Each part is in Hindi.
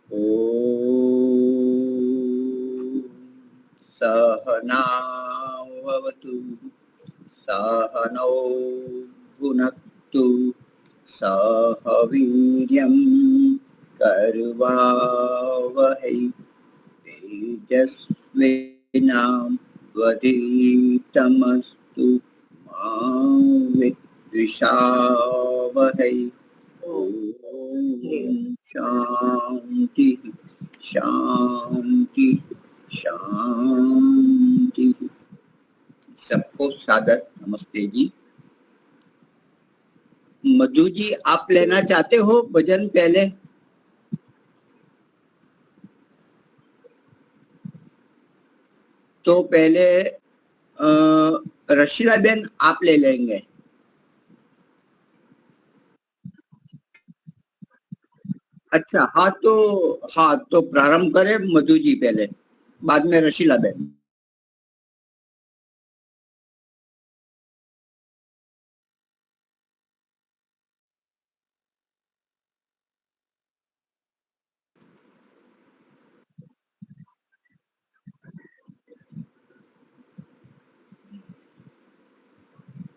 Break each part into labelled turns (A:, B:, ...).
A: ॐ सहनावतु सहनौ भुनक्तु सह वीर्यं कर्वावहै तेजस्विनावधीतमस्तु मा विद्विषावहै। ॐ शांति शांति शांति। सबको सादर नमस्ते जी। मधु जी, आप लेना चाहते हो भजन पहले? तो पहले रशीला बेन आप ले लेंगे। अच्छा, हाँ तो प्रारंभ करें मधु जी पहले, बाद में रशीला बेन।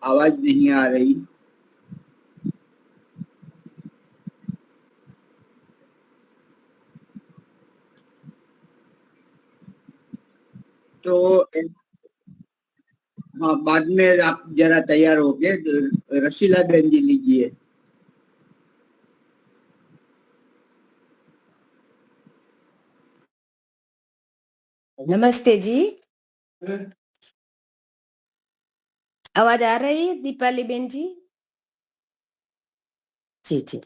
A: आवाज नहीं आ रही। तो हाँ, बाद में आप जरा तैयार हो गए तो रशीला बेन जी लीजिए।
B: नमस्ते जी। आवाज आ रही है दीपाली बेन जी? जी जी।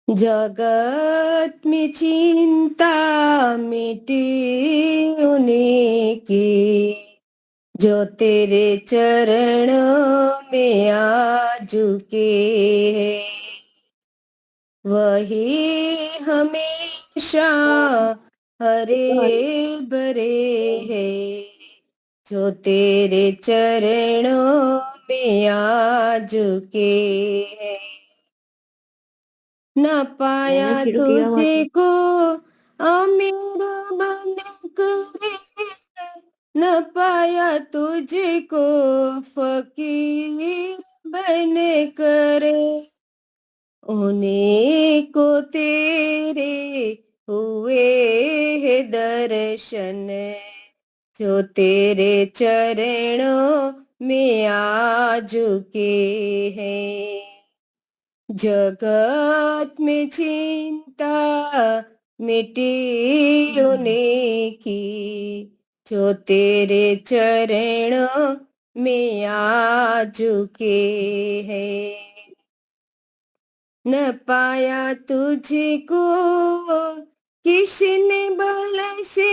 B: जगत में चिंता मिटे उन्हीं की, जो तेरे चरण में आ झुके हैं, वही हमेशा हरे भरे है, जो तेरे चरणों में आ झुके हैं। न पाया तुझे को अमीर बन करे, न पाया तुझको फकीर बन करे, उन्हीं को तेरे हुए है दर्शन, जो तेरे चरणों में आ झुके हैं। जगत में चिंता मिटी उन्हीं की, जो तेरे चरणों में आ झुके हैं। न पाया तुझको किसी ने बल से,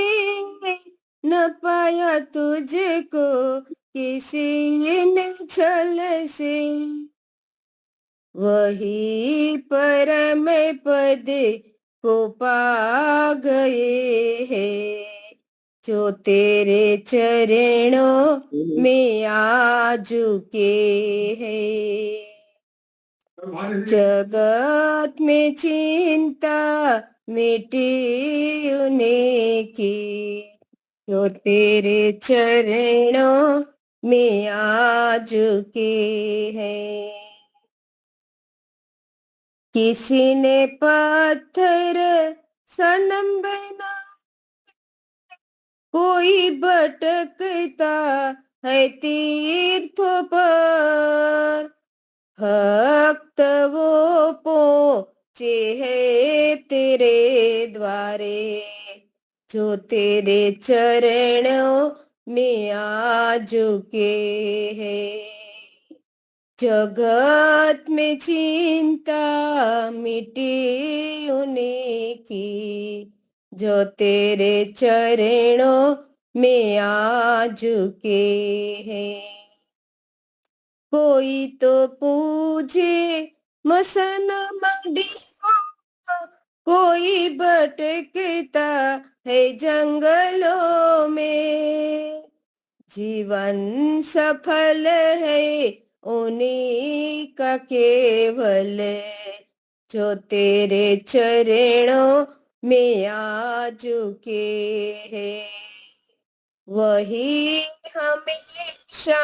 B: न पाया तुझको किसी ने छल से, वही परम पद को पा गए हैं, जो तेरे चरणों में आ झुके हैं। जगत में चिंता मिटी उन्हीं की, जो तेरे चरणों में आ झुके हैं। किसी ने पत्थर सनम बना, कोई भटकता है तीर्थों पर, भक्त वो पहुंचे है तेरे द्वारे, जो तेरे चरणों में आ झुके हैं। जगत में चिंता मिटी उन्हीं की, जो तेरे चरणों में आ झुके हैं। कोई तो पूजे मसन मंडी, कोई भटकता है जंगलों में, जीवन सफल है उन्हीं का केवल, जो तेरे चरणों में आ चुके हैं, वही हमेशा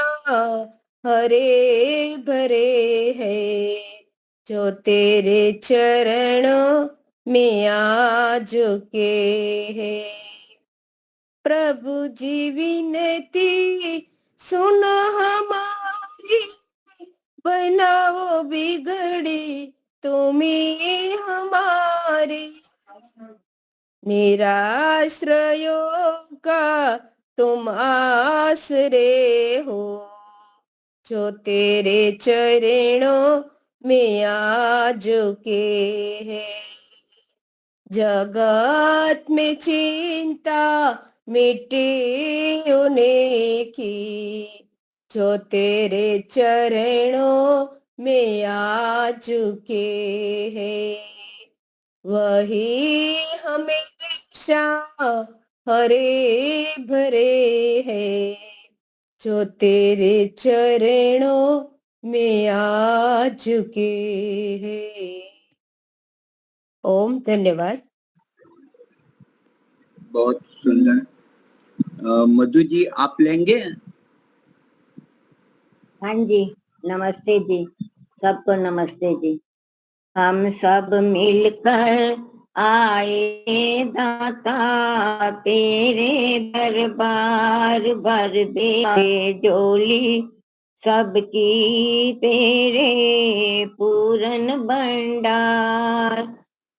B: हरे भरे है, जो तेरे चरणों में आ चुके हैं। प्रभु जी विनती सुनो हमारी, बनाओ बिगड़ी तुम्ही हमारी, निराश्रयों का तुम आसरे हो, जो तेरे चरणों में आ चुके हैं। जगत में चिंता मिट्टी उन्हें की, जो तेरे चरणों में आ चुके हैं, वही हमेशा हरे भरे है, जो तेरे चरणों में आ चुके हैं। ओम धन्यवाद।
A: बहुत सुंदर। मधु जी आप लेंगे?
C: हाँ जी, नमस्ते जी, सबको नमस्ते जी। हम सब मिलकर आए दाता तेरे दरबार, भर दे झोली सबकी तेरे पूरन भंडार।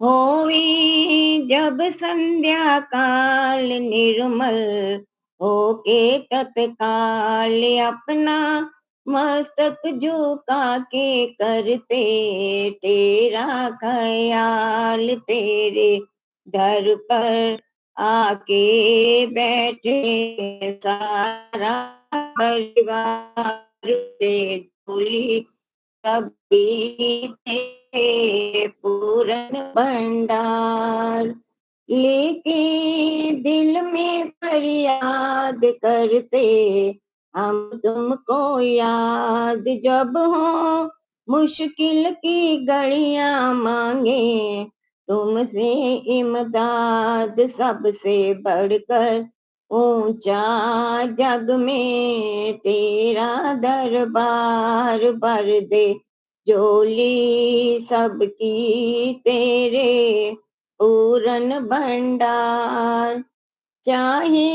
C: होई जब संध्या काल निर्मल होके तत्काल, अपना मस्तक झुका के करते तेरा ख्याल, तेरे दर पर आके बैठे सारा परिवार, से झोली कभी थे पूरन भंडार। लेके दिल में फरियाद करते हम तुमको याद, जब हो मुश्किल की घड़ियां मांगे तुमसे इमदाद। सबसे बढ़कर ऊंचा जग में तेरा दरबार, भर दे झोली सबकी तेरे पूरन भंडार। चाहे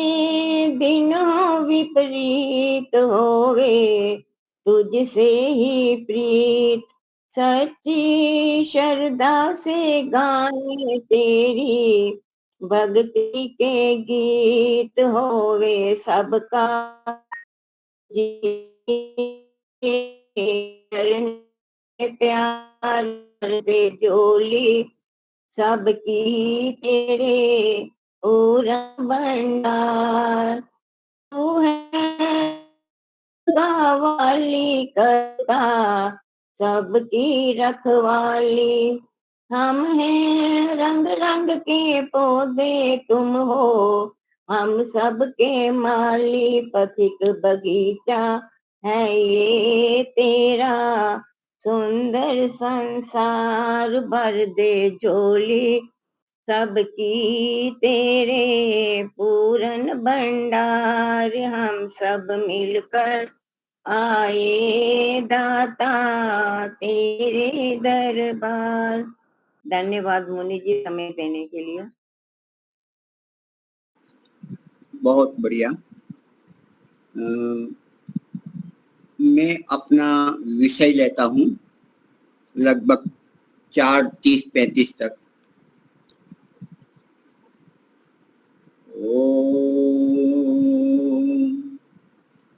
C: दिन हो विपरीत होवे तुझसे ही प्रीत, सच्ची श्रद्धा से गाए तेरी भक्ति के गीत, होवे सबका प्यार, दे झोली सबकी तेरे पूरा भंडार। तू है वाली करता सबकी रखवाली, हम हैं रंग रंग के पौधे तुम हो हम सबके माली। पथिक बगीचा है ये तेरा सुंदर संसार, भर दे झोली सबकी तेरे पूरन भंडार। हम सब मिलकर आए दाता तेरे दरबार। धन्यवाद मुनि जी समय देने के लिए।
A: बहुत बढ़िया। मैं अपना विषय लेता हूँ लगभग 4:30-35 तक।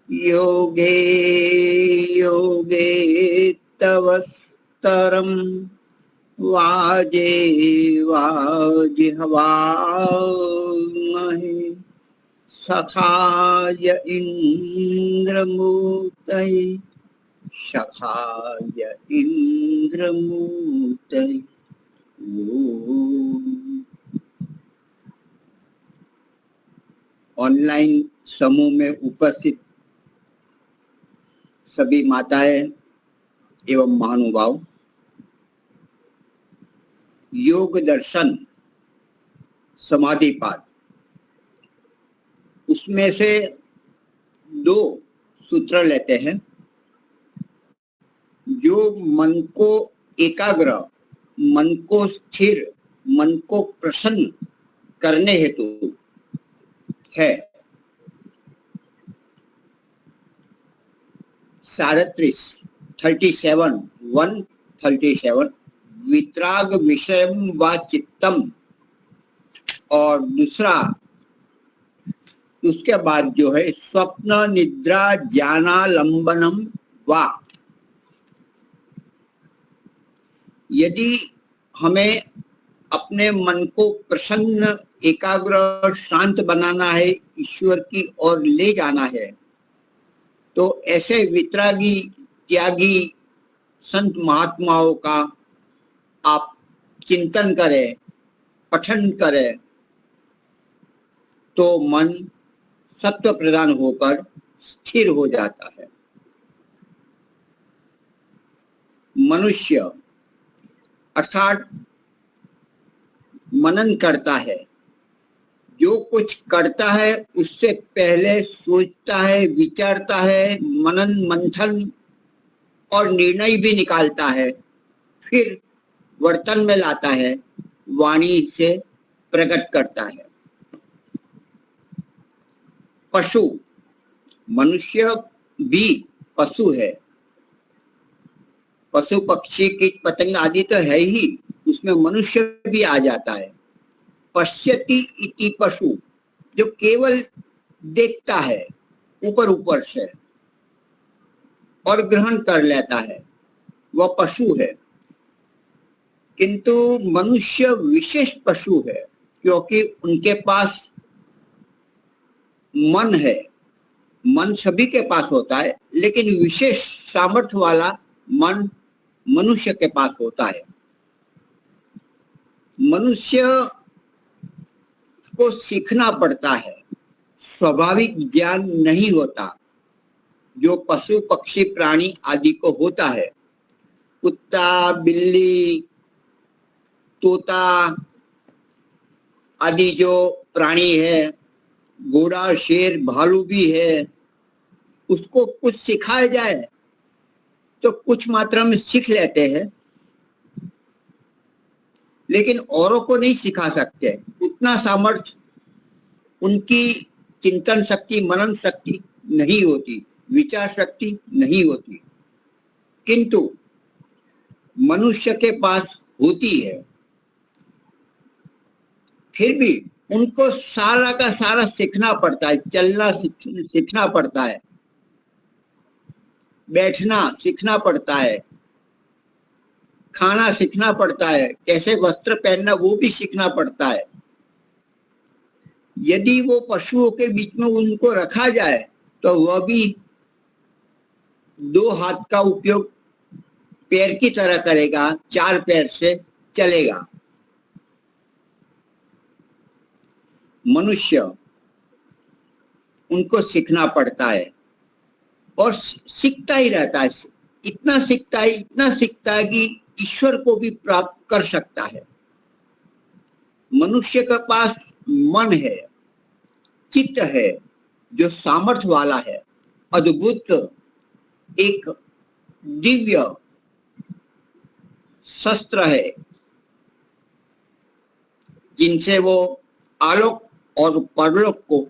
A: योगे योगे तव स्तरम वाजे वाजिह्वामहे, सखाय इंद्रमूर्तये सखाय इंद्रमूर्तये। ऑनलाइन समूह में उपस्थित सभी माताएं एवं महानुभाव, योग दर्शन समाधिपाद। उसमें से 2 सूत्र लेते हैं। जो मन को एकाग्र, मन को स्थिर, मन को प्रसन्न करने हेतु है। 137 वितराग विषयम व चित्तम, और दूसरा उसके बाद जो है स्वप्न निद्रा ज्ञानालंबनम वा। यदि हमें अपने मन को प्रसन्न, एकाग्र, शांत बनाना है, ईश्वर की ओर ले जाना है, तो ऐसे वितरागी, त्यागी संत महात्माओं का आप चिंतन करें, पठन करें, तो मन सत्व प्रदान होकर स्थिर हो जाता है। मनुष्य अर्थात मनन करता है, जो कुछ करता है उससे पहले सोचता है, विचारता है, मनन मंथन और निर्णय भी निकालता है, फिर वर्तन में लाता है, वाणी से प्रकट करता है। पशु, मनुष्य भी पशु है। पशु पक्षी कीट पतंग आदि तो है ही, उसमें मनुष्य भी आ जाता है। पश्यति इति पशु, जो केवल देखता है ऊपर ऊपर से और ग्रहण कर लेता है, वह पशु है। किंतु मनुष्य विशेष पशु है, क्योंकि उनके पास मन है। मन सभी के पास होता है, लेकिन विशेष सामर्थ्य वाला मन मनुष्य के पास होता है। मनुष्य को सीखना पड़ता है, स्वाभाविक ज्ञान नहीं होता जो पशु पक्षी प्राणी आदि को होता है। कुत्ता, बिल्ली, तोता आदि जो प्राणी है, घोड़ा, शेर, भालू भी है, उसको कुछ सिखाया जाए तो कुछ मात्रा में सीख लेते हैं, लेकिन औरों को नहीं सिखा सकते। उतना सामर्थ्य उनकी चिंतन शक्ति, मनन शक्ति नहीं होती, विचार शक्ति नहीं होती। किंतु मनुष्य के पास होती है। फिर भी उनको सारा का सारा सीखना पड़ता है। चलना सीखना पड़ता है, बैठना सीखना पड़ता है, खाना सीखना पड़ता है, कैसे वस्त्र पहनना वो भी सीखना पड़ता है। यदि वो पशुओं के बीच में उनको रखा जाए तो वह भी 2 हाथ का उपयोग पैर की तरह करेगा, 4 पैर से चलेगा। मनुष्य, उनको सीखना पड़ता है और सीखता ही रहता है। इतना सीखता है कि ईश्वर को भी प्राप्त कर सकता है। मनुष्य के पास मन है, चित्त है, जो सामर्थ्य वाला है, अद्भुत एक दिव्य शस्त्र है, जिनसे वो आलोक और परलोक को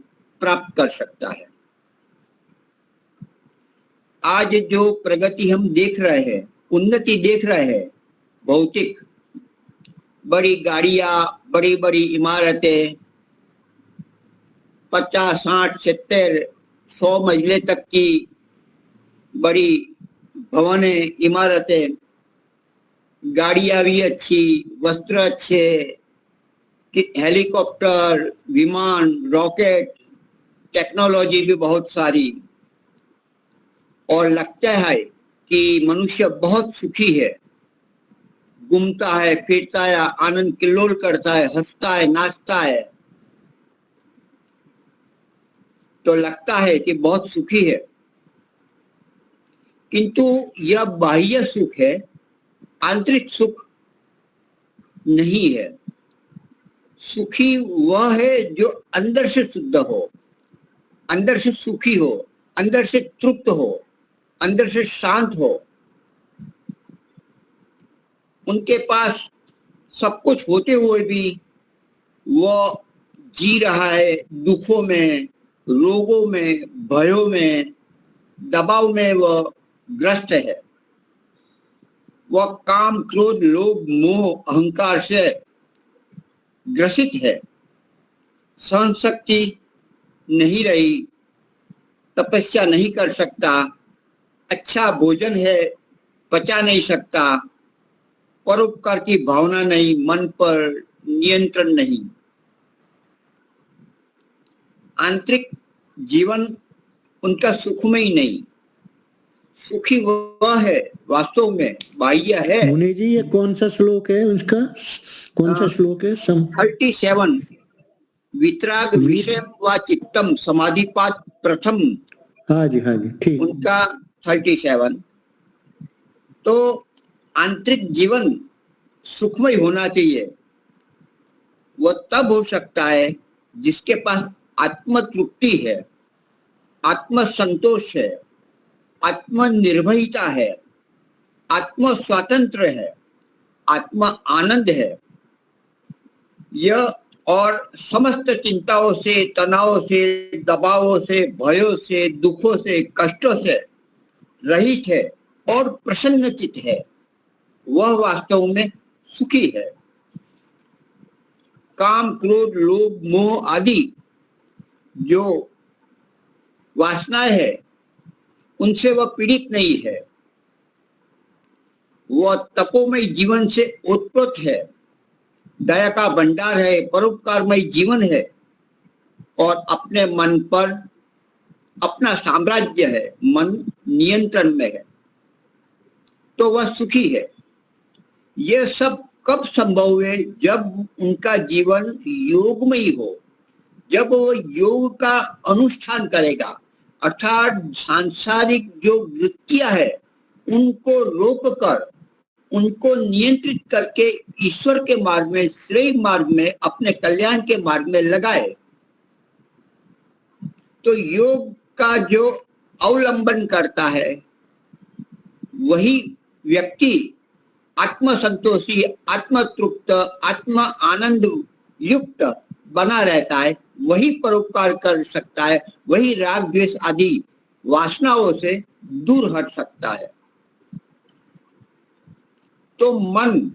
A: प्राप्त कर सकता है। आज जो प्रगति हम देख रहे हैं, उन्नति देख रहे हैं, भौतिक, बड़ी गाड़ियां, बड़ी बड़ी इमारतें, 50, 60, 70, 100 मंजिले तक की बड़ी भवनें, इमारतें, गाड़ियां भी अच्छी, वस्त्र अच्छे, हेलीकॉप्टर, विमान, रॉकेट, टेक्नोलॉजी भी बहुत सारी, और लगता है कि मनुष्य बहुत सुखी है, घूमता है, फिरता है, आनंद किल्लोल करता है, हंसता है, नाचता है, तो लगता है कि बहुत सुखी है। किंतु यह बाह्य सुख है, आंतरिक सुख नहीं है। सुखी वह है जो अंदर से शुद्ध हो, अंदर से सुखी हो, अंदर से तृप्त हो, अंदर से शांत हो। उनके पास सब कुछ होते हुए भी वह जी रहा है दुखों में, रोगों में, भयों में, दबाव में वह ग्रस्त है। वह काम, क्रोध, लोभ, मोह, अहंकार से ग्रसित है। सहन शक्ति नहीं रही, तपस्या नहीं कर सकता, अच्छा भोजन है पचा नहीं सकता, परोपकार की भावना नहीं, मन पर नियंत्रण नहीं। आंतरिक जीवन उनका सुखमय नहीं। सुखी वह है वास्तव में बाह्य है।
D: मुनि जी ये कौन सा श्लोक है उसका? कौन सा श्लोक है?
A: 37 वितराग विषय व चित्तम समाधिपात प्रथम।
D: हाँ जी ठीक।
A: उनका 37। तो आंतरिक जीवन सुखमय होना चाहिए। वह तब हो सकता है जिसके पास आत्म तृप्ति है, आत्म संतोष है, आत्मनिर्भरता है, आत्म स्वातंत्र है, आत्मा आनंद है। यह और समस्त चिंताओं से, तनावों से, दबावों से, भयों से, दुखों से, कष्टों से रहित है और प्रसन्नचित है। वह वास्तव में सुखी है। काम, क्रोध, लोभ, मोह आदि जो वासनाएं है उनसे वह पीड़ित नहीं है। वह तपोमय जीवन से ओतप्रोत है, दया का भंडार है, परोपकारमय जीवन है और अपने मन पर अपना साम्राज्य है, मन नियंत्रण में है, तो वह सुखी है। यह सब कब संभव है? जब उनका जीवन योगमय हो, जब वो योग का अनुष्ठान करेगा, अर्थात सांसारिक जो वृत्तियां है उनको रोककर, उनको नियंत्रित करके ईश्वर के मार्ग में, श्रेय मार्ग में, अपने कल्याण के मार्ग में लगाए। तो योग का जो अवलंबन करता है वही व्यक्ति आत्म संतोषी, आत्म तृप्त, आत्म आनंद युक्त बना रहता है। वही परोपकार कर सकता है, वही राग द्वेष आदि वासनाओं से दूर हट सकता है। तो मन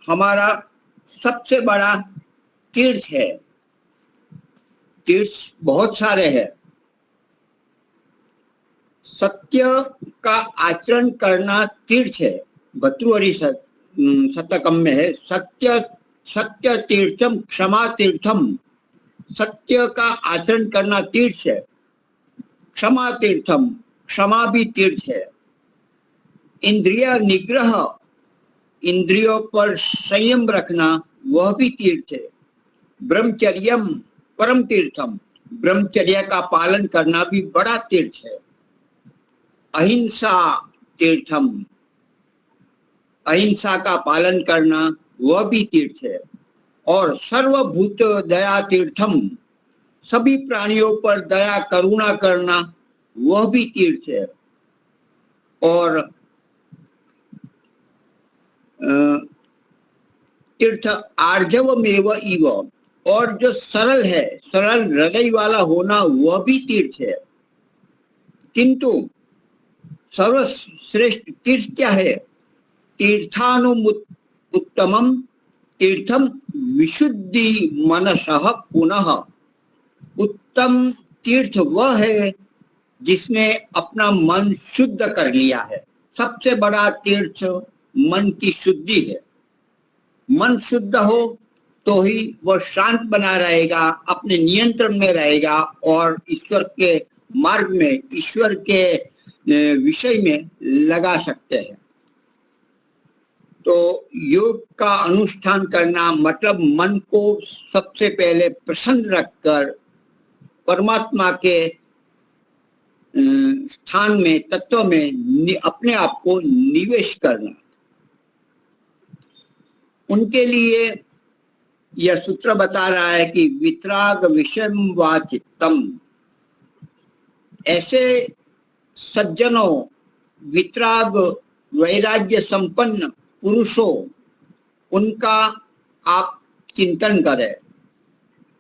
A: हमारा सबसे बड़ा तीर्थ है। तीर्थ बहुत सारे हैं। सत्य का आचरण करना तीर्थ है। भर्तृहरि शतकम में है, सत्य तीर्थम क्षमा तीर्थम। सत्य का आचरण करना तीर्थ है। क्षमा तीर्थम, क्षमा भी तीर्थ है। इंद्रिय निग्रह, इंद्रियों पर संयम रखना, वह भी तीर्थ है। ब्रह्मचर्यम परम तीर्थम, ब्रह्मचर्य का पालन करना भी बड़ा तीर्थ है। अहिंसा तीर्थम, अहिंसा का पालन करना वह भी तीर्थ है। और सर्वभूत दया तीर्थम, सभी प्राणियों पर दया करुणा करना वह भी तीर्थ है। और तीर्थ आर्जवमेव इव, और जो सरल है, सरल हृदय वाला होना वह भी तीर्थ है। किंतु सर्वश्रेष्ठ तीर्थ क्या है? तीर्थानुत्तमम तीर्थम विशुद्धि मनसः पुनः। उत्तम तीर्थ वह है जिसने अपना मन शुद्ध कर लिया है। सबसे बड़ा तीर्थ मन की शुद्धि है। मन शुद्ध हो तो ही वह शांत बना रहेगा, अपने नियंत्रण में रहेगा और ईश्वर के मार्ग में, ईश्वर के विषय में लगा सकते हैं। तो योग का अनुष्ठान करना मतलब मन को सबसे पहले प्रसन्न रखकर परमात्मा के स्थान में, तत्व में अपने आप को निवेश करना। उनके लिए यह सूत्र बता रहा है कि वितराग विषम वा चित्तम, ऐसे सज्जनों, वितराग वैराग्य संपन्न पुरुषों, उनका आप चिंतन करें,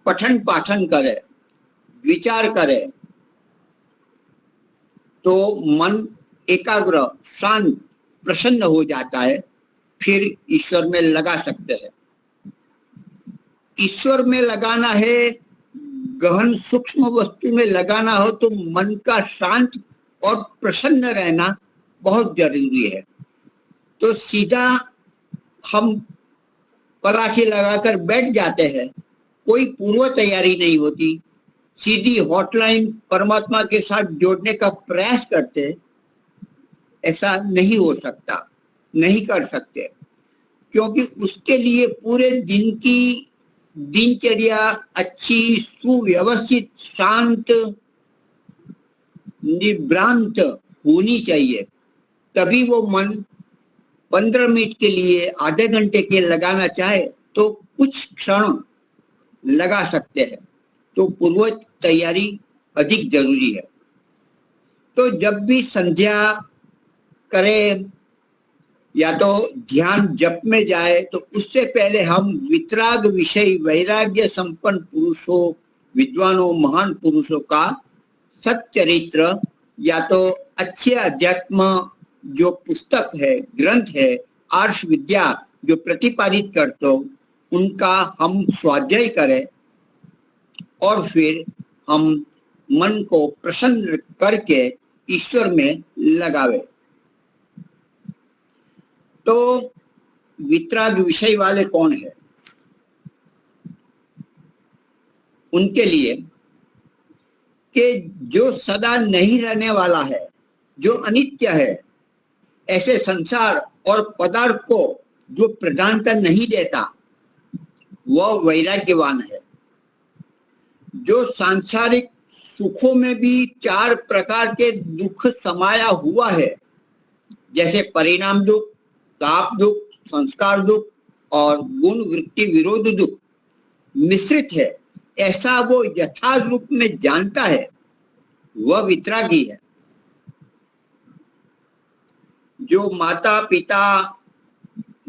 A: पठन पाठन करें, विचार करें, तो मन एकाग्र, शांत, प्रसन्न हो जाता है। फिर ईश्वर में लगा सकते हैं। ईश्वर में लगाना है, गहन सूक्ष्म वस्तु में लगाना हो तो मन का शांत और प्रसन्न रहना बहुत जरूरी है। तो सीधा हम पराठी लगाकर बैठ जाते हैं, कोई पूर्व तैयारी नहीं होती, सीधी हॉटलाइन परमात्मा के साथ जोड़ने का प्रयास करते, ऐसा नहीं हो सकता, नहीं कर सकते, क्योंकि उसके लिए पूरे दिन की दिनचर्या अच्छी, सुव्यवस्थित, शांत, निभ्रांत होनी चाहिए। तभी वो मन 15 मिनट के लिए, आधे घंटे के लगाना चाहे तो कुछ क्षण लगा सकते हैं। तो पूर्व तैयारी अधिक जरूरी है। तो जब भी संध्या करें या तो ध्यान जप में जाए, तो उससे पहले हम वितराग विषय वैराग्य संपन्न पुरुषों, विद्वानों, महान पुरुषों का सच्चरित्र या तो अच्छे अध्यात्म जो पुस्तक है, ग्रंथ है, आर्ष विद्या जो प्रतिपादित करते हो, उनका हम स्वाध्याय करें और फिर हम मन को प्रसन्न करके ईश्वर में लगावे। तो वितराग विषय वाले कौन है? उनके लिए कि जो सदा नहीं रहने वाला है, जो अनित्य है, ऐसे संसार और पदार्थ को जो प्रधानता नहीं देता, वह वैराग्यवान है। जो सांसारिक सुखों में भी 4 प्रकार के दुख समाया हुआ है, जैसे परिणाम दुख, ताप दुख, संस्कार दुख और गुण वृत्ति विरोध दुख मिश्रित है, ऐसा वो यथार्थ रूप में जानता है, वह वितरागी है। जो माता पिता,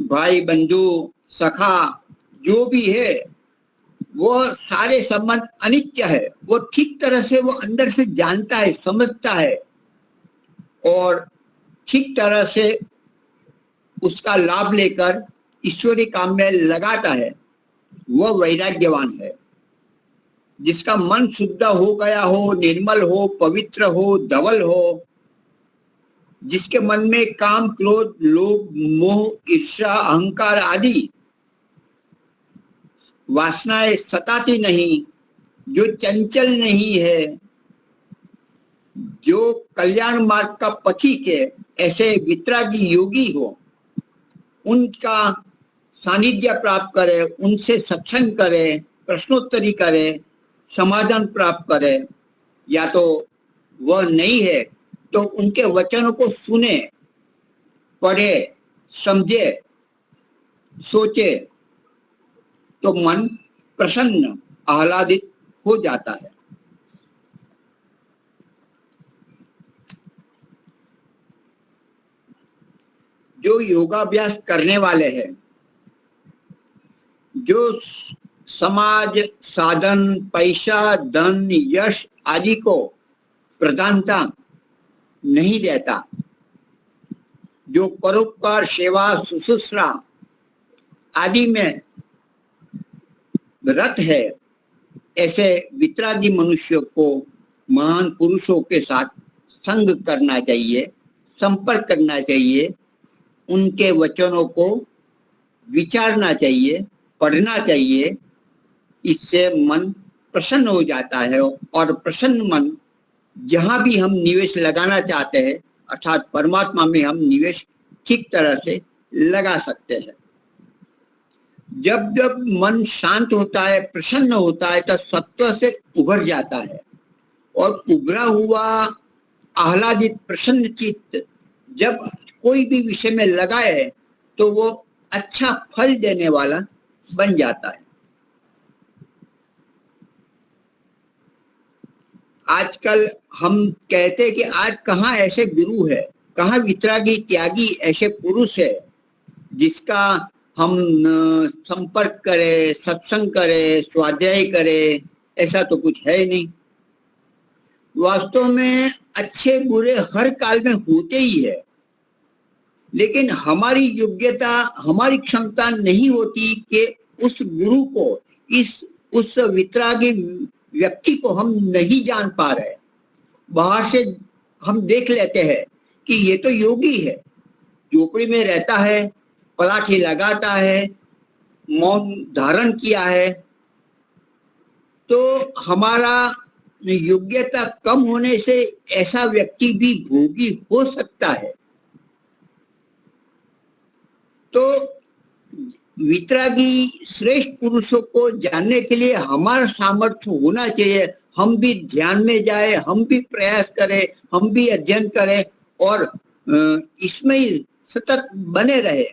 A: भाई बंधु, सखा जो भी है, वो सारे संबंध अनित्य है, वो ठीक तरह से वो अंदर से जानता है, समझता है और ठीक तरह से उसका लाभ लेकर ईश्वरी काम में लगाता है, वह वैराग्यवान है। जिसका मन शुद्ध हो गया हो, निर्मल हो, पवित्र हो, धवल हो, जिसके मन में काम, क्रोध, लोभ, मोह, ईर्ष्या, अहंकार आदि वासनाएं सताती नहीं, जो चंचल नहीं है, जो कल्याण मार्ग का पथिक है, ऐसे वितरागी योगी हो, उनका सानिध्य प्राप्त करे, उनसे सत्संग करे, प्रश्नोत्तरी करे, समाधान प्राप्त करे। या तो वह नहीं है तो उनके वचनों को सुने, पढ़े, समझे, सोचे, तो मन प्रसन्न, आह्लादित हो जाता है। जो योगाभ्यास करने वाले हैं, जो समाज, साधन, पैसा, धन, यश आदि को प्रधानता नहीं देता, जो परोपकार, सेवा, शुश्रूषा आदि में रत है, ऐसे वितरागी मनुष्य को महान पुरुषों के साथ संग करना चाहिए, संपर्क करना चाहिए, उनके वचनों को विचारना चाहिए, पढ़ना चाहिए। इससे मन प्रसन्न हो जाता है और प्रसन्न मन जहां भी हम निवेश लगाना चाहते हैं, अर्थात परमात्मा में हम निवेश ठीक तरह से लगा सकते हैं। जब जब मन शांत होता है, प्रसन्न होता है, तो सत्व से उभर जाता है और उभरा हुआ आह्लादित प्रसन्न चित्त जब कोई भी विषय में लगाए तो वो अच्छा फल देने वाला बन जाता है। आजकल हम कहते हैं कि आज कहाँ ऐसे गुरु है, कहाँ वितरागी त्यागी ऐसे पुरुष है जिसका हम संपर्क करें, सत्संग करें, स्वाध्याय करें, ऐसा तो कुछ है नहीं। वास्तव में अच्छे बुरे हर काल में होते ही है, लेकिन हमारी योग्यता, हमारी क्षमता नहीं होती कि उस गुरु को, उस वितरागी व्यक्ति को हम नहीं जान पा रहे। बाहर से हम देख लेते हैं कि ये तो योगी है, झोपड़ी में रहता है, पलाठी लगाता है, मौन धारण किया है, तो हमारा योग्यता कम होने से ऐसा व्यक्ति भी भोगी हो सकता है। तो वितरागी श्रेष्ठ पुरुषों को जानने के लिए हमारा सामर्थ्य होना चाहिए। हम भी ध्यान में जाए, हम भी प्रयास करें, हम भी अध्ययन करें और इसमें ही सतत बने रहे,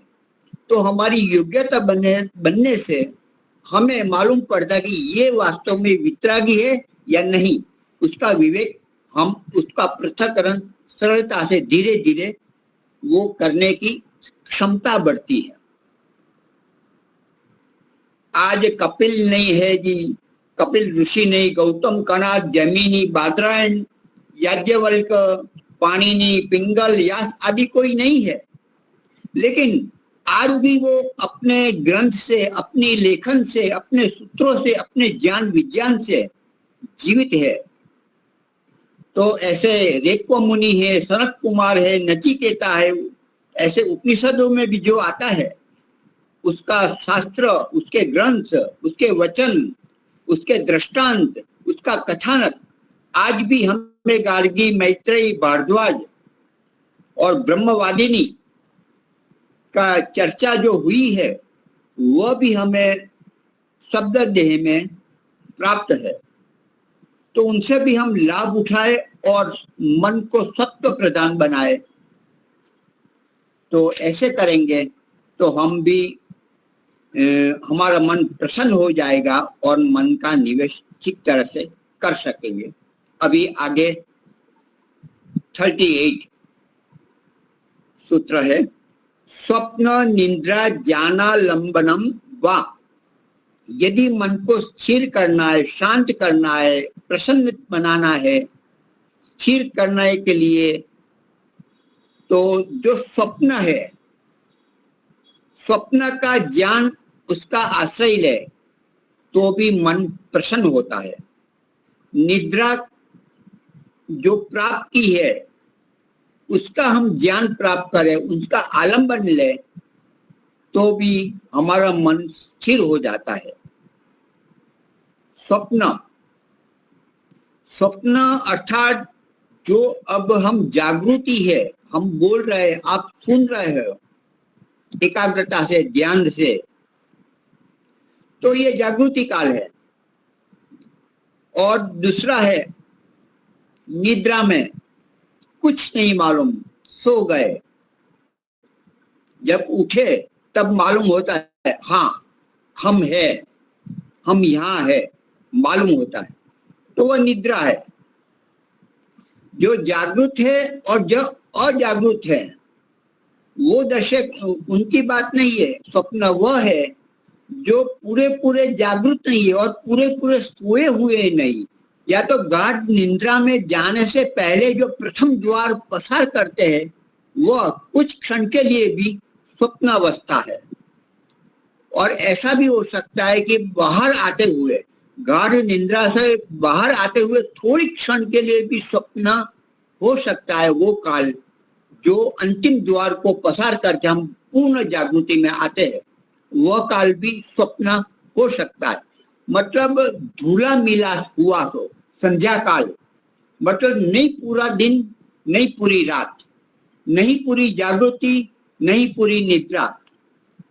A: तो हमारी योग्यता बनने से हमें मालूम पड़ता कि ये वास्तव में वितरागी है या नहीं। उसका विवेक, हम उसका पृथक्करण सरलता से धीरे धीरे वो करने की क्षमता बढ़ती है। आज कपिल नहीं है जी, कपिल ऋषि नहीं, गौतम, कणाद, जैमिनी, बादरायण, याज्ञवल्क, पाणिनि, पिंगल, व्यास आदि कोई नहीं है, लेकिन आज भी वो अपने ग्रंथ से, अपनी लेखन से, अपने सूत्रों से, अपने ज्ञान विज्ञान से जीवित है। तो ऐसे रेक्व मुनि है, सनत कुमार है, नचिकेता है, ऐसे उपनिषदों में भी जो आता है उसका शास्त्र, उसके ग्रंथ, उसके वचन, उसके दृष्टांत, उसका कथानक आज भी हमें गार्गी, मैत्रेयी, भारद्वाज और ब्रह्मवादिनी का चर्चा जो हुई है वह भी हमें शब्द देह में प्राप्त है। तो उनसे भी हम लाभ उठाए और मन को सत्व प्रदान बनाए। तो ऐसे करेंगे तो हम भी हमारा मन प्रसन्न हो जाएगा और मन का निवेश ठीक तरह से कर सकेंगे। अभी आगे 38 सूत्र है, स्वप्न निद्रा ज्ञानालंबनम वा। यदि मन को स्थिर करना है, शांत करना है, प्रसन्न बनाना है, स्थिर करने के लिए तो जो स्वप्न है, स्वप्न का ज्ञान उसका आश्रय ले तो भी मन प्रसन्न होता है। निद्रा जो प्राप्ति है उसका हम ज्ञान प्राप्त करें, उसका आलंबन ले तो भी हमारा मन स्थिर हो जाता है। स्वप्न, स्वप्न अर्थात जो अब हम जागृति है, हम बोल रहे हैं, आप सुन रहे हो एकाग्रता से, ध्यान से, तो ये जागृति काल है। और दूसरा है निद्रा में कुछ नहीं मालूम, सो गए, जब उठे तब मालूम होता है हाँ हम है, हम यहाँ है, मालूम होता है, तो वह निद्रा है। जो जागृत है और जो अजागृत है वो दशक उनकी बात नहीं है। स्वप्न वह है जो पूरे पूरे जागृत नहीं है और पूरे पूरे सोए हुए नहीं, या तो गाढ़ निद्रा में जाने से पहले जो प्रथम द्वार पसार करते हैं वह कुछ क्षण के लिए भी स्वप्नावस्था है। और ऐसा भी हो सकता है कि बाहर आते हुए, गाढ़ निद्रा से बाहर आते हुए थोड़ी क्षण के लिए भी स्वप्न हो सकता है। वो काल जो अंतिम द्वार को पसार करके हम पूर्ण जागृति में आते हैं वह काल भी स्वप्न हो सकता है। मतलब धूला मिला हुआ हो संध्या काल, मतलब नहीं पूरा दिन, नहीं पूरी रात, नहीं पूरी जागृति, नहीं पूरी निद्रा,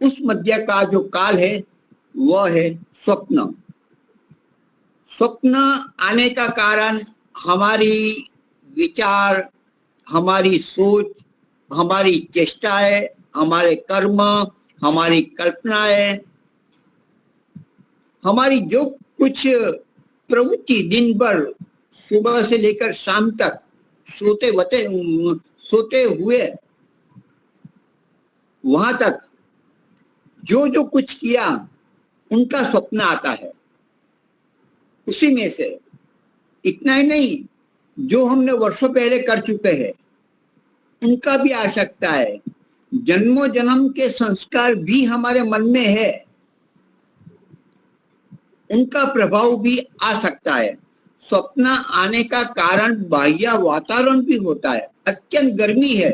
A: उस मध्य का जो काल है वह है स्वप्न। स्वप्न आने का कारण हमारी विचार, हमारी सोच, हमारी चेष्टाएं, हमारे कर्म, हमारी कल्पनाएं, हमारी जो कुछ प्रवृत्ति दिन भर सुबह से लेकर शाम तक सोते हुए वहां तक जो जो कुछ किया उनका स्वप्न आता है। उसी में से इतना ही नहीं, जो हमने वर्षों पहले कर चुके हैं उनका भी आ सकता है। जन्मों जन्म के संस्कार भी हमारे मन में है, उनका प्रभाव भी आ सकता है। स्वप्न आने का कारण बाह्य वातावरण भी होता है। अत्यंत गर्मी है,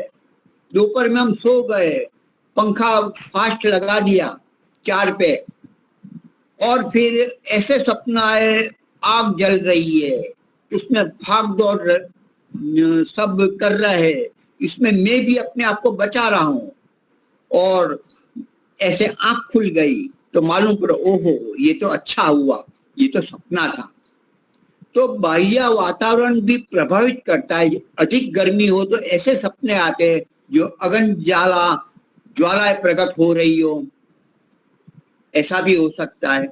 A: दोपहर में हम सो गए, पंखा फास्ट लगा दिया 4 पे, और फिर ऐसे सपना आए आग जल रही है, उसमें भाग दौड़ सब कर रहे हैं, इसमें मैं भी अपने आप को बचा रहा हूं, और ऐसे आंख खुल गई तो मालूम पड़ा ओहो ये तो अच्छा हुआ, ये तो सपना था। तो बाह्य वातावरण भी प्रभावित करता है। अधिक गर्मी हो तो ऐसे सपने आते हैं जो अगन ज्वालाएं प्रकट हो रही हो, ऐसा भी हो सकता है।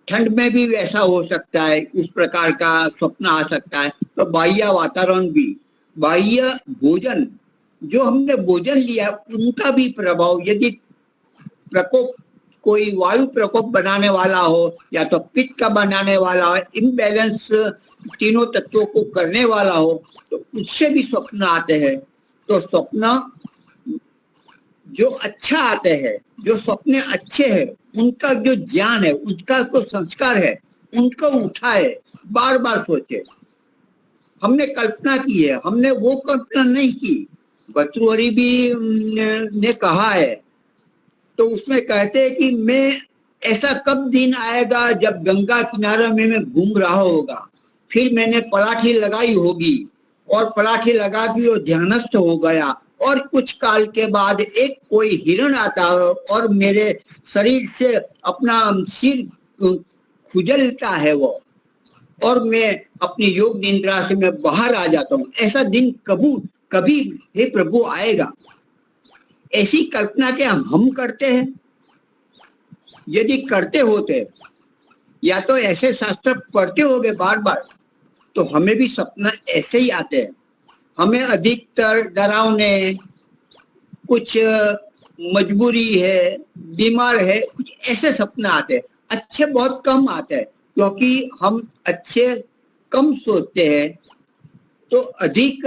A: ठंड में भी वैसा हो सकता है, उस प्रकार का स्वप्न आ सकता है। तो बाह्य वातावरण भी, बाह्य भोजन, जो हमने भोजन लिया उनका भी प्रभाव, यदि प्रकोप, कोई वायु प्रकोप बनाने वाला हो या तो पित्त का बनाने वाला हो, इम्बैलेंस तीनों तत्वों को करने वाला हो, तो उससे भी स्वप्न आते हैं। तो स्वप्न जो अच्छा आते हैं, जो सपने अच्छे हैं, उनका जो ज्ञान है, उसका जो संस्कार है, उनको उठाए, बार बार सोचे। हमने कल्पना की है, हमने वो कल्पना नहीं की। भर्तृहरि भी ने कहा है, तो उसमें कहते हैं कि मैं ऐसा कब दिन आएगा जब गंगा किनारे में मैं घूम रहा होगा, फिर मैंने पलाठी लगाई होगी और पलाठी लगा के वो ध्यानस्थ हो गया, और कुछ काल के बाद एक कोई हिरण आता है और मेरे शरीर से अपना सिर खुजलता है वो, और मैं अपनी योग निद्रा से मैं बाहर आ जाता हूँ। ऐसा दिन कभी हे प्रभु आएगा? ऐसी कल्पना क्या हम करते हैं? यदि करते होते, या तो ऐसे शास्त्र पढ़ते होगे बार बार, तो हमें भी सपना ऐसे ही आते हैं। हमें अधिकतर डरावने, कुछ मजबूरी है, बीमार है, कुछ ऐसे सपने आते हैं। अच्छे बहुत कम आते हैं, क्योंकि हम अच्छे कम सोचते हैं। तो अधिक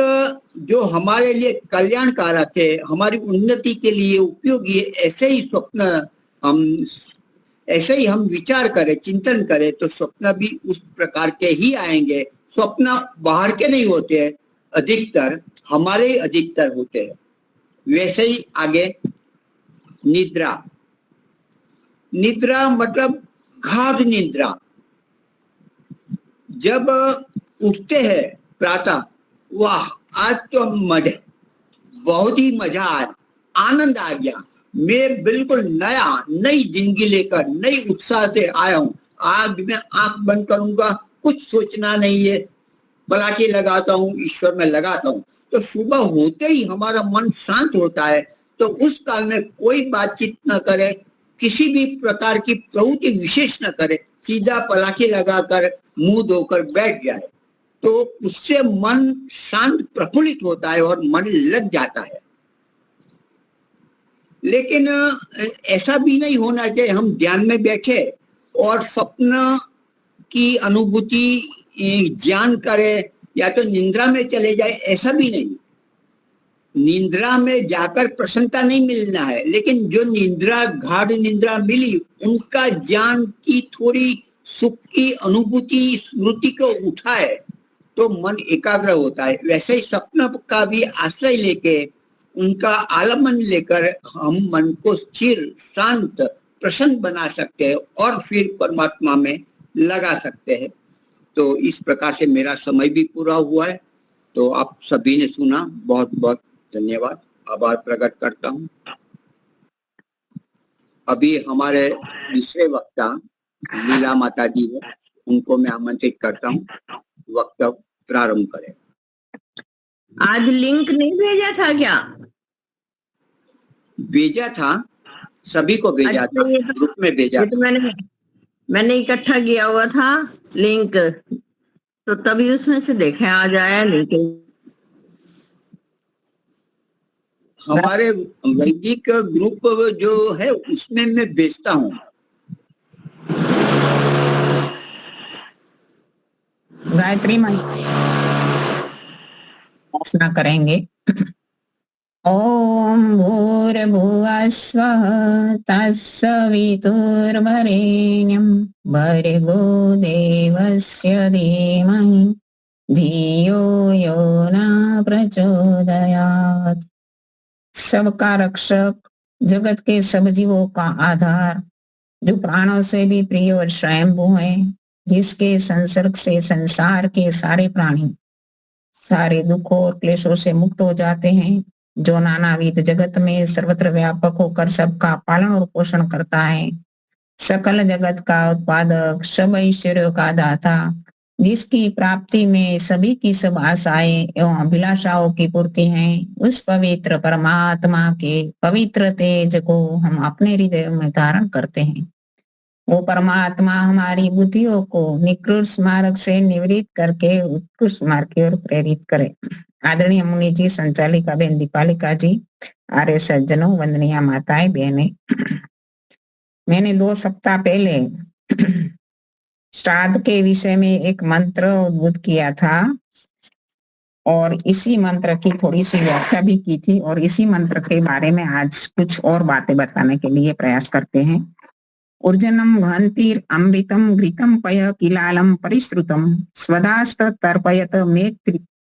A: जो हमारे लिए कल्याणकारक है, हमारी उन्नति के लिए उपयोगी है, ऐसे ही हम विचार करें, चिंतन करें, तो स्वप्न भी उस प्रकार के ही आएंगे। स्वप्न बाहर के नहीं होते हैं, अधिकतर हमारे अधिकतर होते हैं। वैसे ही आगे निद्रा। निद्रा मतलब गाढ़ निद्रा। जब उठते हैं प्रातः, वाह आज तो मजा, बहुत ही मजा आया, आनंद आ गया, मैं बिल्कुल नई जिंदगी लेकर नई उत्साह से आया हूं। आज मैं आंख बंद करूंगा, कुछ सोचना नहीं है, पलाठी लगाता हूँ, ईश्वर में लगाता हूँ। तो सुबह होते ही हमारा मन शांत होता है। तो उस काल में कोई बातचीत न करे, किसी भी प्रकार की प्रवृत्ति विशेष न करे, सीधा पलाठी लगाकर मुंह धोकर बैठ जाए, तो उससे मन शांत प्रफुल्लित होता है और मन लग जाता है। लेकिन ऐसा भी नहीं होना चाहिए हम ध्यान में बैठे और स्वप्न की अनुभूति ज्ञान करे या तो निंद्रा में चले जाए, ऐसा भी नहीं। निंद्रा में जाकर प्रसन्नता नहीं मिलना है, लेकिन जो निंद्रा, गाढ़ निंद्रा मिली, उनका ज्ञान की थोड़ी सुख की अनुभूति स्मृति को उठाए तो मन एकाग्र होता है। वैसे ही स्वप्न का भी आश्रय लेके, उनका आलम्बन लेकर हम मन को स्थिर, शांत, प्रसन्न बना सकते हैं और फिर परमात्मा में लगा सकते हैं। तो इस प्रकार से मेरा समय भी पूरा हुआ है। तो आप सभी ने सुना, बहुत बहुत धन्यवाद, आभार प्रकट करता हूँ। अभी हमारे दूसरे वक्ता लीला माता जी है, उनको मैं आमंत्रित करता हूँ, वक्तव्य प्रारंभ करें।
C: आज लिंक नहीं भेजा था क्या?
A: भेजा था, सभी को भेजा था, ग्रुप में भेजा
C: तो मैंने इकट्ठा किया हुआ था लिंक, तो तभी उसमें से देखे आ जाए, लेकिन
A: हमारे वैदिक ग्रुप जो है उसमें मैं बेचता हूँ।
E: गायत्री मंत्र उपासना करेंगे। ओम भूर्भुवः स्वः तत्सवितुर्वरेण्यं भर्गो देवस्य धीमहि धियो यो न प्रचोदयात्। सबका रक्षक, जगत के सब जीवों का आधार, जो प्राणों से भी प्रिय और स्वयंभू है, जिसके संसर्ग से संसार के सारे प्राणी सारे दुखों और क्लेशों से मुक्त हो जाते हैं, जो नानाविध जगत में सर्वत्र व्यापक होकर सबका पालन और पोषण करता है, सकल जगत का उत्पादक, सब ऐश्वर्यों का दाता, जिसकी प्राप्ति में सभी की सब आशाएं एवं अभिलाषाओं की पूर्ति है, उस पवित्र परमात्मा के पवित्र तेज को हम अपने हृदय में धारण करते हैं। वो परमात्मा हमारी बुद्धियों को निकृष्ट मार्ग से निवृत्त करके उत्कृष्ट मार्ग की ओर प्रेरित करे। आदरणीय मुनि जी, संचालिका बेन दीपालिका जी, आर्य सज्जनों, वंदनीय माताएं बहनें, मैंने 2 सप्ताह पहले श्राद्ध के विषय में एक मंत्र उद्बुद्ध किया था और इसी मंत्र की थोड़ी सी व्याख्या भी की थी, और इसी मंत्र के बारे में आज कुछ और बातें बताने के लिए प्रयास करते हैं। ऊर्जनम घंतीर अमृतम घृतम पय किलालम परिश्रुतम स्वदास्त तर्पयत मे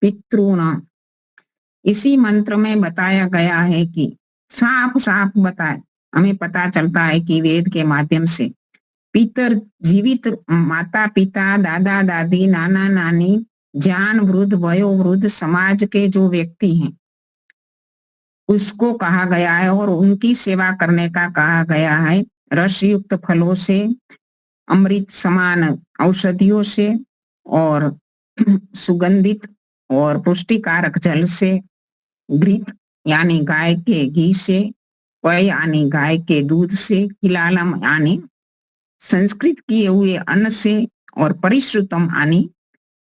E: पितृण। इसी मंत्र में बताया गया है कि साफ साफ बताए, हमें पता चलता है कि वेद के माध्यम से पितर जीवित माता पिता, दादा दादी, नाना नानी, जान वृद्ध, वयोवृद्ध समाज के जो व्यक्ति हैं उसको कहा गया है, और उनकी सेवा करने का कहा गया है। रस युक्त फलों से, अमृत समान औषधियों से, और सुगंधित और पुष्टिकारक जल से, घृत यानी गाय के घी से, पय यानी गाय के दूध से, किलालम यानी संस्कृत किए हुए अन्न से, और परिश्रुतम यानी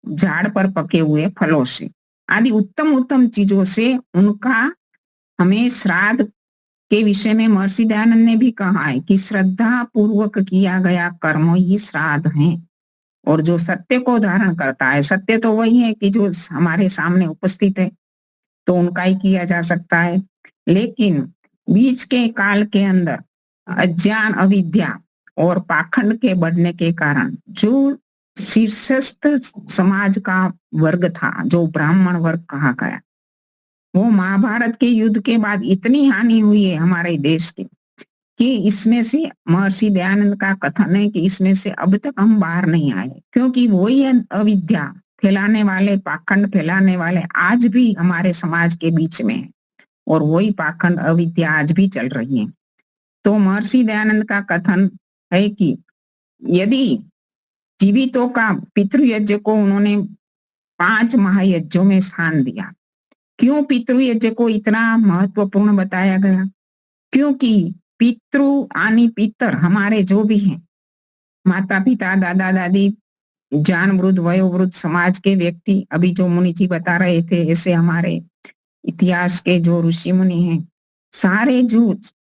E: झाड़ पर पके हुए फलों से, आदि उत्तम उत्तम चीजों से उनका हमें श्राद्ध के विषय में महर्षि दयानंद ने भी कहा है कि श्रद्धा पूर्वक किया गया कर्म ही श्राद्ध है। और जो सत्य को धारण करता है, सत्य तो वही है कि जो हमारे सामने उपस्थित है, तो उनका ही किया जा सकता है। लेकिन बीच के काल के अंदर अज्ञान, अविद्या और पाखंड के बढ़ने के कारण जो शीर्षस्थ समाज का वर्ग था, जो ब्राह्मण वर्ग कहा गया, वो महाभारत के युद्ध के बाद इतनी हानि हुई है हमारे देश की कि इसमें से महर्षि दयानंद का कथन है कि इसमें से अब तक हम बाहर नहीं आए, क्योंकि वही अविद्या फैलाने वाले, पाखंड फैलाने वाले आज भी हमारे समाज के बीच में है, और वही पाखंड अविद्या आज भी चल रही है। तो महर्षि दयानंद का कथन है कि यदि जीवितों का पितृयज्ञ को उन्होंने 5 महायज्ञों में स्थान दिया। क्यों पितृयज्ञ को इतना महत्वपूर्ण बताया गया? क्योंकि पितृ आनी पितर हमारे जो भी हैं, माता पिता, दादा दादी, जान वृद्ध, वयोवृद्ध समाज के व्यक्ति, अभी जो मुनि जी बता रहे थे, ऐसे हमारे इतिहास के जो ऋषि मुनि हैं, सारे जो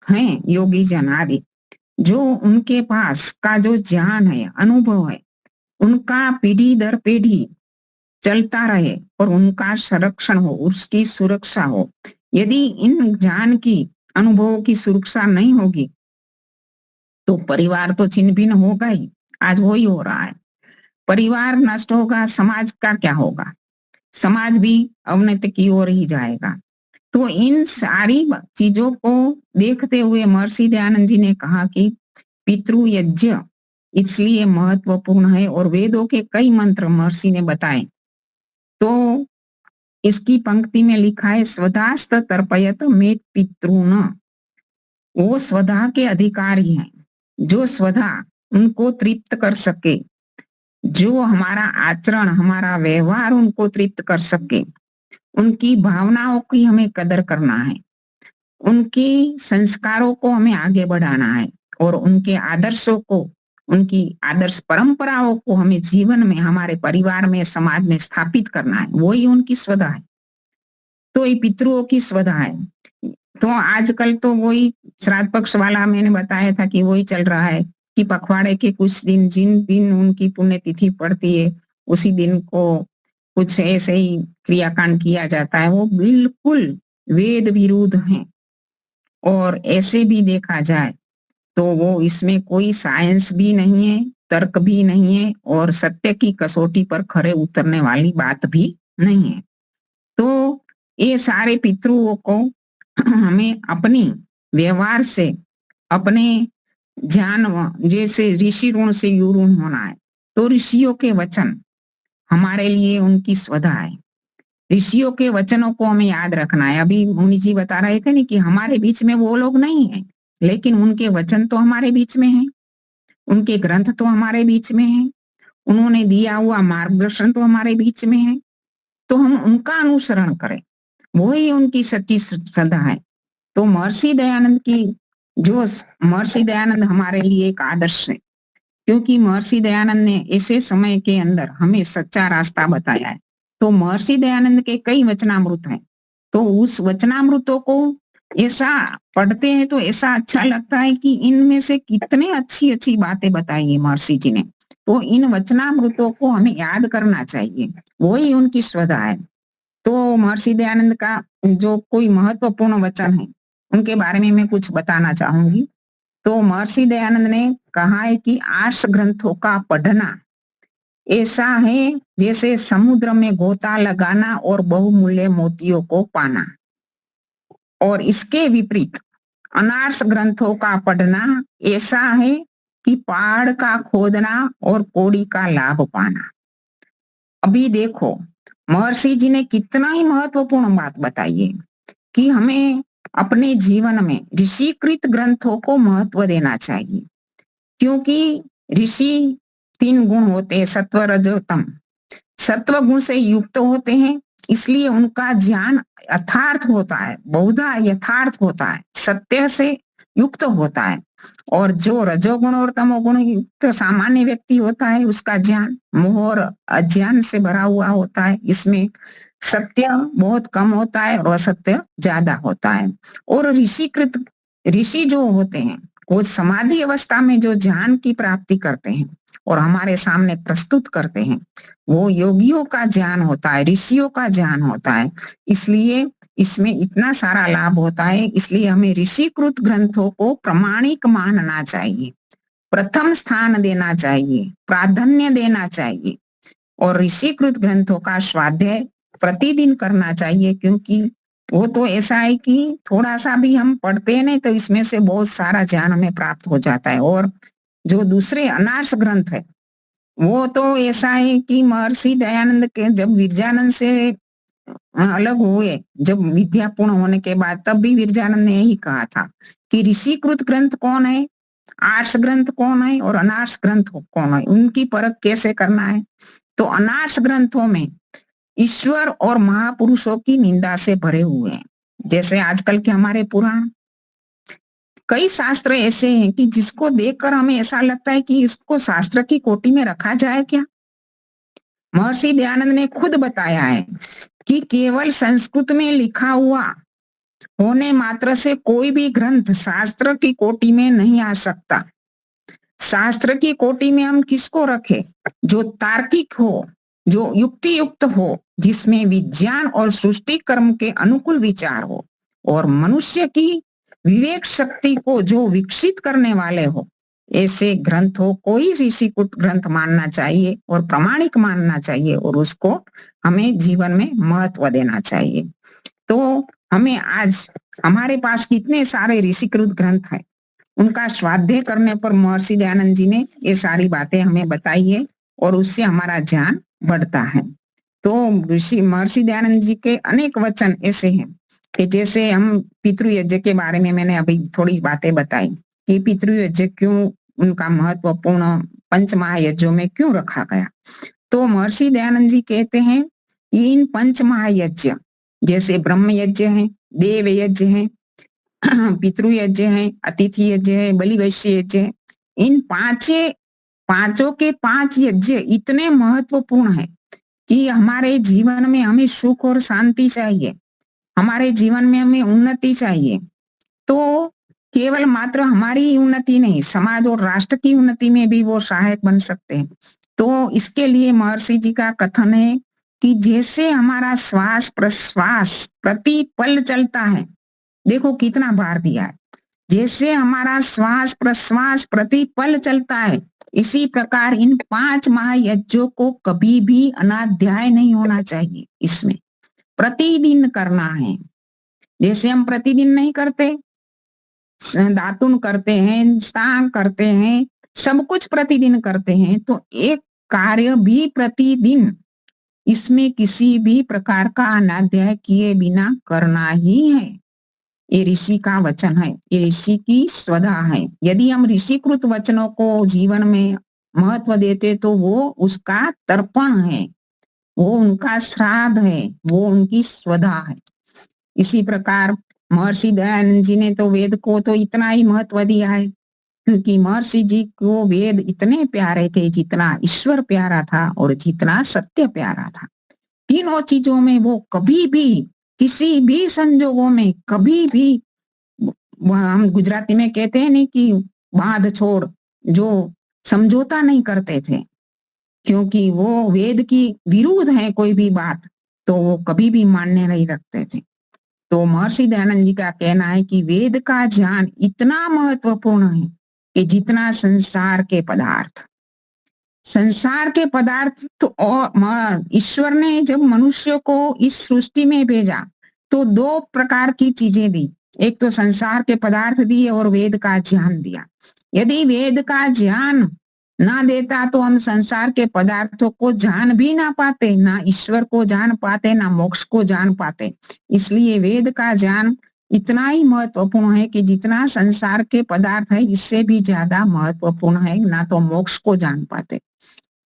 E: हैं योगी जन आदि, जो उनके पास का जो ज्ञान है, अनुभव है, उनका पीढ़ी दर पीढ़ी चलता रहे और उनका संरक्षण हो, उसकी सुरक्षा हो। यदि इन ज्ञान की, अनुभवों की सुरक्षा नहीं होगी तो परिवार तो छिन्न भिन्न होगा ही। आज वही हो रहा है, परिवार नष्ट होगा, समाज का क्या होगा? समाज भी अवनति की ओर ही जाएगा। तो इन सारी चीजों को देखते हुए महर्षि दयानंद जी ने कहा कि पितृयज्ञ इसलिए महत्वपूर्ण है, और वेदों के कई मंत्र महर्षि ने बताए। तो इसकी पंक्ति में लिखा है, स्वदास्त तर्पयत मे पितृण। वो स्वधा के अधिकारी हैं, जो स्वधा उनको तृप्त कर सके, जो हमारा आचरण, हमारा व्यवहार उनको तृप्त कर सके, उनकी भावनाओं की हमें कदर करना है, उनके संस्कारों को हमें आगे बढ़ाना है, और उनके आदर्शों को, उनकी आदर्श परंपराओं को हमें जीवन में, हमारे परिवार में, समाज में स्थापित करना है, वही उनकी स्वधा है। तो ये पितृओं की स्वधा है। तो आजकल तो वही श्राद्ध पक्ष वाला मैंने बताया था कि वही चल रहा है कि पखवाड़े के कुछ दिन, जिन दिन उनकी पुण्यतिथि पड़ती है उसी दिन को कुछ ऐसे ही क्रियाकांड किया जाता है, वो बिल्कुल वेद विरुद्ध है। और ऐसे भी देखा जाए तो वो इसमें कोई साइंस भी नहीं है, तर्क भी नहीं है और सत्य की कसौटी पर खरे उतरने वाली बात भी नहीं है। तो ये सारे पितृओं को हमें अपनी व्यवहार से, अपने ज्ञान, जैसे ऋषि ऋण से युऋण होना है, तो ऋषियों के वचन हमारे लिए उनकी स्वधा है। ऋषियों के वचनों को हमें याद रखना है। अभी मुनि जी बता रहे थे ना कि हमारे बीच में वो लोग नहीं है, लेकिन उनके वचन तो हमारे बीच में है, उनके ग्रंथ तो हमारे बीच में है, उन्होंने दिया हुआ मार्गदर्शन तो हमारे बीच में है। तो हम उनका अनुसरण करें, वही उनकी सच्ची श्रद्धा है। तो महर्षि दयानंद हमारे लिए एक आदर्श है, क्योंकि महर्षि दयानंद ने ऐसे समय के अंदर हमें सच्चा रास्ता बताया है। तो महर्षि दयानंद के कई वचनामृत हैं, तो उस वचनामृतों को ऐसा पढ़ते हैं तो ऐसा अच्छा लगता है कि इनमें से कितने अच्छी अच्छी बातें बताई है महर्षि जी ने। तो इन वचनामृतों को हमें याद करना चाहिए, वही उनकी श्रद्धा है। तो महर्षि दयानंद का जो कोई महत्वपूर्ण वचन है उनके बारे में मैं कुछ बताना चाहूंगी। तो महर्षि दयानंद ने कहा है कि आर्ष ग्रंथों का पढ़ना ऐसा है जैसे समुद्र में गोता लगाना और बहुमूल्य मोतियों को पाना, और इसके विपरीत अनार्ष ग्रंथों का पढ़ना ऐसा है कि पहाड़ का खोदना और कौड़ी का लाभ पाना। अभी देखो महर्षि जी ने कितना ही महत्वपूर्ण बात बताई है कि हमें अपने जीवन में ऋषिकृत ग्रंथों को महत्व देना चाहिए, क्योंकि ऋषि 3 गुण होते हैं, सत्व रजो तम। सत्व गुण से युक्त होते हैं, इसलिए उनका ज्ञान यथार्थ होता है, बहुधा यथार्थ होता है, सत्य से युक्त होता है। और जो रजोगुण और तमोगुण युक्त सामान्य व्यक्ति होता है उसका ज्ञान मोह और अज्ञान से भरा हुआ होता है, इसमें सत्य बहुत कम होता है और असत्य ज्यादा होता है। और ऋषि जो होते हैं वो समाधि अवस्था में जो ज्ञान की प्राप्ति करते हैं और हमारे सामने प्रस्तुत करते हैं, वो योगियों का ज्ञान होता है, ऋषियों का ज्ञान होता है। इसलिए इसमें इतना सारा लाभ होता है, इसलिए हमें ऋषिकृत ग्रंथों को प्रामाणिक मानना चाहिए, प्रथम स्थान देना चाहिए, प्राधान्य देना चाहिए। और ऋषिकृत ग्रंथों का स्वाध्याय प्रतिदिन करना चाहिए, क्योंकि वो तो ऐसा है कि थोड़ा सा भी हम पढ़ते हैं नहीं तो इसमें से बहुत सारा ज्ञान हमें प्राप्त हो जाता है। और जो दूसरे अनार्ष ग्रंथ है वो तो ऐसा है कि महर्षि दयानंद के जब विरजानंद से अलग हुए, जब विद्या पूर्ण होने के बाद, तब भी विरजानंद ने यही कहा था कि ऋषिकृत ग्रंथ कौन है, आर्ष ग्रंथ कौन है और अनार्ष ग्रंथ कौन है, उनकी परख कैसे करना है। तो अनार्ष ग्रंथों में ईश्वर और महापुरुषों की निंदा से भरे हुए हैं, जैसे आजकल के हमारे पुराण। कई शास्त्र ऐसे हैं कि जिसको देखकर हमें ऐसा लगता है कि इसको शास्त्र की कोटि में रखा जाए क्या। महर्षि दयानंद ने खुद बताया है कि केवल संस्कृत में लिखा हुआ होने मात्र से कोई भी ग्रंथ शास्त्र की कोटि में नहीं आ सकता। शास्त्र की कोटि में हम किसको रखें? जो तार्किक हो, जो युक्ति युक्त हो, जिसमें विज्ञान और सृष्टि कर्म के अनुकूल विचार हो और मनुष्य की विवेक शक्ति को जो विकसित करने वाले हो, ऐसे ग्रंथों को ही ऋषिकृत ग्रंथ मानना चाहिए और प्रामाणिक मानना चाहिए और उसको हमें जीवन में महत्व देना चाहिए। तो हमें आज हमारे पास कितने सारे ऋषिकृत ग्रंथ हैं, उनका स्वाध्याय करने पर महर्षि दयानंद जी ने ये सारी बातें हमें बताई है और उससे हमारा ज्ञान बढ़ता है। तो महर्षि दयानंद जी के अनेक वचन ऐसे हैं कि जैसे हम पितृयज्ञ के बारे में मैंने अभी थोड़ी बातें बताई कि पितृयज्ञ क्यों उनका महत्वपूर्ण 5 महायज्ञों में क्यों रखा गया। तो महर्षि दयानंद जी कहते हैं कि इन 5 महायज्ञ जैसे ब्रह्म यज्ञ है, देव यज्ञ है, पितृयज्ञ है, अतिथि यज्ञ है, बलि वैश्य यज्ञ है, इन 5 पांचों के पांच यज्ञ इतने महत्वपूर्ण है कि हमारे जीवन में हमें सुख और शांति चाहिए, हमारे जीवन में हमें उन्नति चाहिए, तो केवल मात्र हमारी उन्नति नहीं, समाज और राष्ट्र की उन्नति में भी वो सहायक बन सकते हैं। तो इसके लिए महर्षि जी का कथन है कि जैसे हमारा श्वास प्रश्वास प्रति पल चलता है, देखो कितना भार दिया है, जैसे हमारा श्वास प्रश्वास प्रति पल चलता है, इसी प्रकार इन 5 महायज्ञों को कभी भी अनाध्याय नहीं होना चाहिए। इसमें प्रतिदिन करना है, जैसे हम प्रतिदिन नहीं करते, दातुन करते हैं, स्नान करते हैं, सब कुछ प्रतिदिन करते हैं, तो एक कार्य भी प्रतिदिन इसमें किसी भी प्रकार का अनाध्याय किए बिना करना ही है। ये ऋषि का वचन है, ये ऋषि की स्वधा है। यदि हम ऋषिकृत वचनों को जीवन में महत्व देते तो वो उसका तर्पण है, वो उनका श्राद्ध है, वो उनकी स्वधा है। इसी प्रकार महर्षि दयानंद जी ने तो वेद को तो इतना ही महत्व दिया है, क्योंकि महर्षि जी को वेद इतने प्यारे थे जितना ईश्वर प्यारा था और जितना सत्य प्यारा था। तीनों चीजों में वो कभी भी किसी भी संजोगों में कभी भी, हम गुजराती में कहते हैं नहीं कि बांध छोड़, जो समझौता नहीं करते थे, क्योंकि वो वेद की विरुद्ध है कोई भी बात तो वो कभी भी मान्य नहीं रखते थे। तो महर्षि दयानंद जी का कहना है कि वेद का ज्ञान इतना महत्वपूर्ण है कि जितना संसार के पदार्थ। संसार के पदार्थ तो, और ईश्वर ने जब मनुष्य को इस सृष्टि में भेजा तो 2 प्रकार की चीजें दी, एक तो संसार के पदार्थ दिए और वेद का ज्ञान दिया। यदि वेद का ज्ञान ना देता तो हम संसार के पदार्थों को जान भी ना पाते, ना ईश्वर को जान पाते, ना मोक्ष को जान पाते। इसलिए वेद का ज्ञान इतना ही महत्वपूर्ण है कि जितना संसार के पदार्थ है इससे भी ज्यादा महत्वपूर्ण है, ना तो मोक्ष को जान पाते।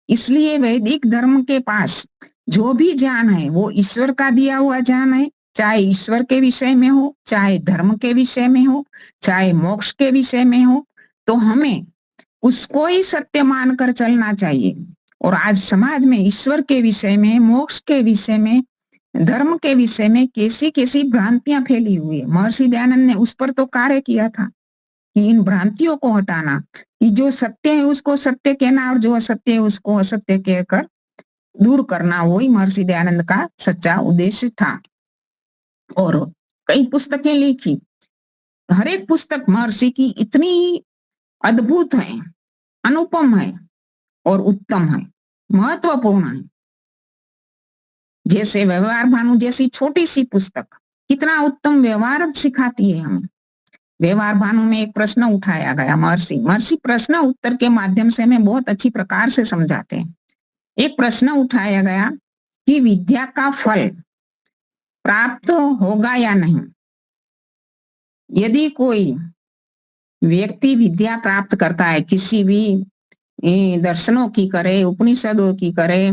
E: इसलिए वैदिक धर्म के पास जो भी ज्ञान है वो ईश्वर का दिया हुआ ज्ञान है, चाहे ईश्वर के विषय में हो, चाहे धर्म के विषय में हो, चाहे मोक्ष के विषय में हो, तो हमें उसको ही सत्य मानकर चलना चाहिए। और आज समाज में ईश्वर के विषय में, मोक्ष के विषय में, धर्म के विषय में कैसी कैसी भ्रांतियां फैली हुई है। महर्षि दयानंद ने उस पर तो कार्य किया था कि इन भ्रांतियों को हटाना, कि जो सत्य है उसको सत्य कहना और जो असत्य है उसको असत्य कहकर दूर करना, वही महर्षि दयानंद का सच्चा उद्देश्य था। और कई पुस्तकें लिखी, हर एक पुस्तक महर्षि की इतनी अद्भुत है, अनुपम है और उत्तम है, महत्वपूर्ण है। जैसे व्यवहार भानु जैसी छोटी सी पुस्तक कितना उत्तम व्यवहार सिखाती है हमें। व्यवहार भानु में एक प्रश्न उठाया गया, महर्षि प्रश्न उत्तर के माध्यम से हमें बहुत अच्छी प्रकार से समझाते हैं। एक प्रश्न उठाया गया कि विद्या का फल प्राप्त होगा या नहीं। यदि कोई व्यक्ति विद्या प्राप्त करता है, किसी भी दर्शनों की करे, उपनिषदों की करे,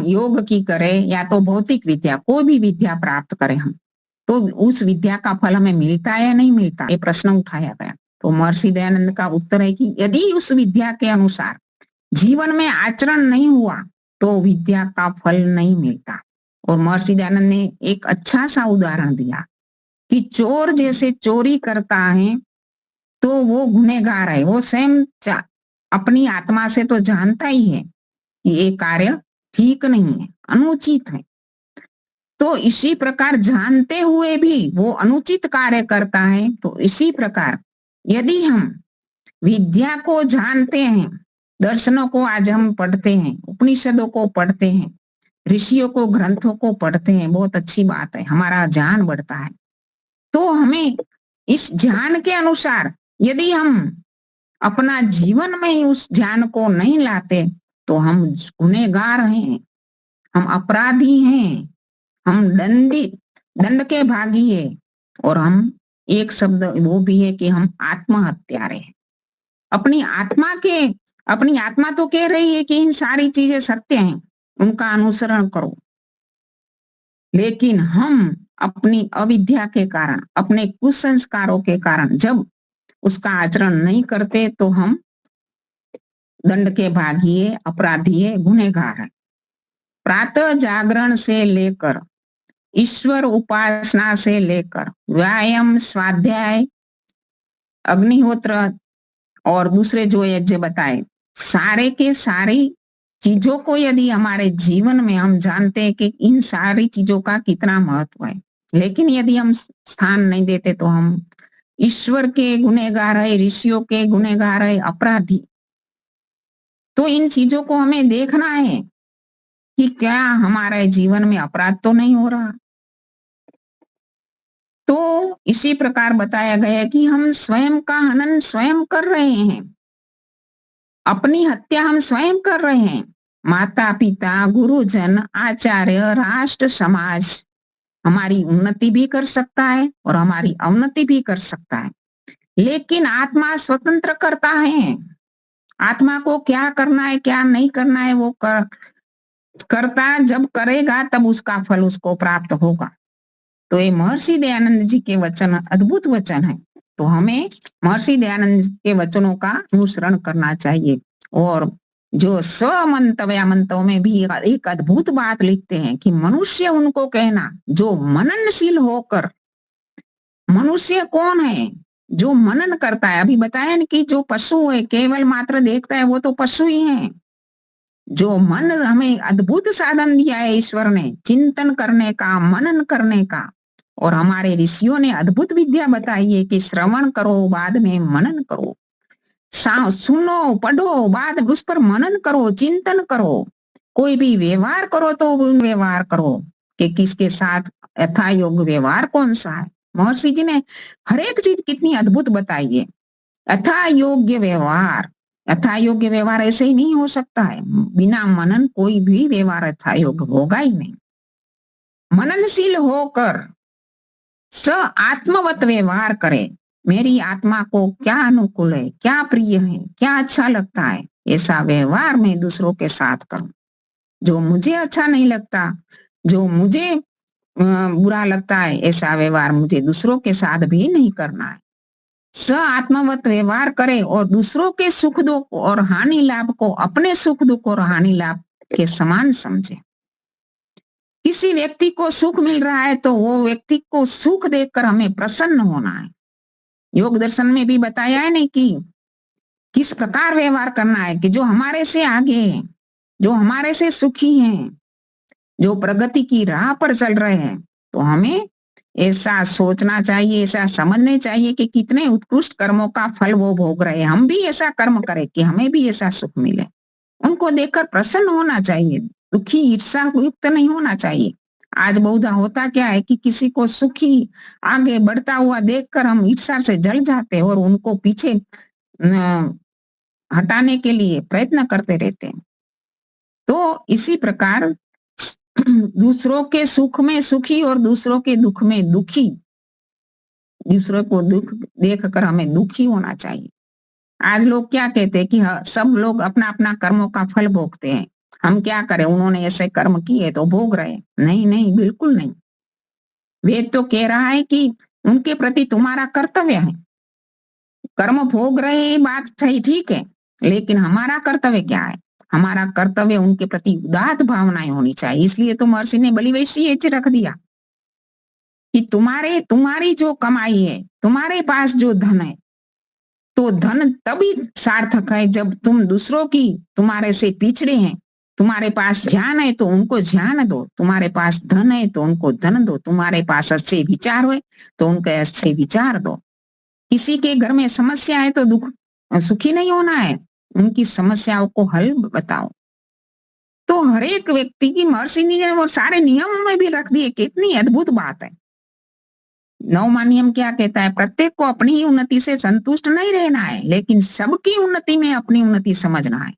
E: योग की करे, या तो भौतिक विद्या, कोई भी विद्या प्राप्त करे हम, तो उस विद्या का फल हमें मिलता है या नहीं मिलता, ये प्रश्न उठाया गया। तो महर्षि दयानंद का उत्तर है कि यदि उस विद्या के अनुसार जीवन में आचरण नहीं हुआ तो विद्या का फल नहीं मिलता। और महर्षि दयानंद ने एक अच्छा सा उदाहरण दिया कि चोर जैसे चोरी करता है तो वो गुनहगार है, वो स्वयं अपनी आत्मा से तो जानता ही है कि ये कार्य ठीक नहीं है, अनुचित है, तो इसी प्रकार जानते हुए भी वो अनुचित कार्य करता है। तो इसी प्रकार यदि हम विद्या को जानते हैं, दर्शनों को आज हम पढ़ते हैं, उपनिषदों को पढ़ते हैं, ऋषियों को ग्रंथों को पढ़ते हैं, बहुत अच्छी बात है, हमारा ज्ञान बढ़ता है। तो हमें इस ज्ञान के अनुसार यदि हम अपना जीवन में ही उस ज्ञान को नहीं लाते तो हम गुनहगार हैं, हम अपराधी हैं, हम दंड के भागी है, और हम एक शब्द वो भी है कि हम आत्महत्यारे हैं। अपनी आत्मा तो कह रही है कि इन सारी चीजें सत्य हैं, उनका अनुसरण करो, लेकिन हम अपनी अविद्या के कारण, अपने कुसंस्कारों के कारण जब उसका आचरण नहीं करते तो हम दंड के भागी है, अपराधी है, गुनहगार है। प्रातः जागरण से लेकर ईश्वर उपासना से लेकर व्यायाम, स्वाध्याय, अग्निहोत्र और दूसरे जो यज्ञ बताए, सारे के सारी चीजों को यदि हमारे जीवन में हम जानते हैं कि इन सारी चीजों का कितना महत्व है, लेकिन यदि हम स्थान नहीं देते तो हम ईश्वर के गुनहगार है, ऋषियों के गुनहगार है, अपराधी। तो इन चीजों को हमें देखना है कि क्या हमारे जीवन में अपराध तो नहीं हो रहा। तो इसी प्रकार बताया गया कि हम स्वयं का हनन स्वयं कर रहे हैं, अपनी हत्या हम स्वयं कर रहे हैं। माता पिता, गुरुजन, आचार्य, राष्ट्र, समाज हमारी उन्नति भी कर सकता है और हमारी अवनति भी कर सकता है, लेकिन आत्मा स्वतंत्र करता है। आत्मा को क्या करना है, क्या नहीं करना है, वो करता जब करेगा तब उसका फल उसको प्राप्त होगा। तो ये महर्षि दयानंद जी के वचन अद्भुत वचन है। तो हमें महर्षि दयानंद के वचनों का अनुसरण करना चाहिए। और जो स्वमंतव्यामंतों में भी एक अद्भुत बात लिखते हैं कि मनुष्य उनको कहना जो मननशील होकर, मनुष्य कौन है जो मनन करता है। अभी बताया ना कि जो पशु है केवल मात्र देखता है वो तो पशु ही है। जो मन, हमें अद्भुत साधन दिया है ईश्वर ने चिंतन करने का, मनन करने का, और हमारे ऋषियों ने अद्भुत विद्या बताई है कि श्रवण करो बाद में मनन करो, सुनो पढ़ो बाद उस पर मनन करो, चिंतन करो। कोई भी व्यवहार करो तो व्यवहार करो कि किसके साथ यथा योग्य व्यवहार कौन सा है। महर्षि जी ने हर एक चीज कितनी अद्भुत बताई है। यथा योग्य व्यवहार, यथा योग्य व्यवहार ऐसे ही नहीं हो सकता है। बिना मनन कोई भी व्यवहार यथा योग्य होगा ही नहीं। मननशील होकर स आत्मवत व्यवहार करे। मेरी आत्मा को क्या अनुकूल है, क्या प्रिय है, क्या अच्छा लगता है, ऐसा व्यवहार मैं दूसरों के साथ करूं। जो मुझे अच्छा नहीं लगता, जो मुझे बुरा लगता है, ऐसा व्यवहार मुझे दूसरों के साथ भी नहीं करना है। स आत्मवत व्यवहार करे और दूसरों के सुख दुख और हानि लाभ को अपने सुख दुख और हानि लाभ के समान समझे। किसी व्यक्ति को सुख मिल रहा है तो वो व्यक्ति को सुख देखकर हमें प्रसन्न होना है। योग दर्शन में भी बताया है नहीं कि किस प्रकार व्यवहार करना है कि जो हमारे से आगे है, जो हमारे से सुखी हैं, जो प्रगति की राह पर चल रहे हैं, तो हमें ऐसा सोचना चाहिए, ऐसा समझने चाहिए कि कितने उत्कृष्ट कर्मों का फल वो भोग रहे हैं। हम भी ऐसा कर्म करें कि हमें भी ऐसा सुख मिले। उनको देखकर प्रसन्न होना चाहिए, दुखी ईर्षा युक्त नहीं होना चाहिए। आज बहुधा होता क्या है कि किसी को सुखी आगे बढ़ता हुआ देखकर हम ईर्षा से जल जाते हैं और उनको पीछे हटाने के लिए प्रयत्न करते रहते हैं। तो इसी प्रकार दूसरों के सुख में सुखी और दूसरों के दुख में दुखी, दूसरों को दुख देखकर हमें दुखी होना चाहिए। आज लोग क्या कहते हैं कि सब लोग अपना अपना कर्मों का फल भोगते हैं, हम क्या करें, उन्होंने ऐसे कर्म किए तो भोग रहे। नहीं नहीं, बिल्कुल नहीं। वेद तो कह रहा है कि उनके प्रति तुम्हारा कर्तव्य है। कर्म भोग रहे बात सही, ठीक है, लेकिन हमारा कर्तव्य क्या है? हमारा कर्तव्य उनके प्रति उदात्त भावनाएं होनी चाहिए। इसलिए तो महर्षि ने बलि वैश्य रख दिया कि तुम्हारी जो कमाई है, तुम्हारे पास जो धन है, तो धन तभी सार्थक है जब तुम दूसरों की, तुम्हारे से पिछड़े हैं, तुम्हारे पास ज्ञान है तो उनको ज्ञान दो, तुम्हारे पास धन है तो उनको धन दो, तुम्हारे पास अच्छे विचार हो तो उनके अच्छे विचार दो। किसी के घर में समस्या है तो सुखी नहीं होना है, उनकी समस्याओं को हल बताओ। तो हर एक व्यक्ति की महर्षि ने वो सारे नियमों में भी रख दिए। कितनी अद्भुत बात है। 9वां नियम क्या कहता है? प्रत्येक को अपनी ही उन्नति से संतुष्ट नहीं रहना है, लेकिन सबकी उन्नति में अपनी उन्नति समझना है।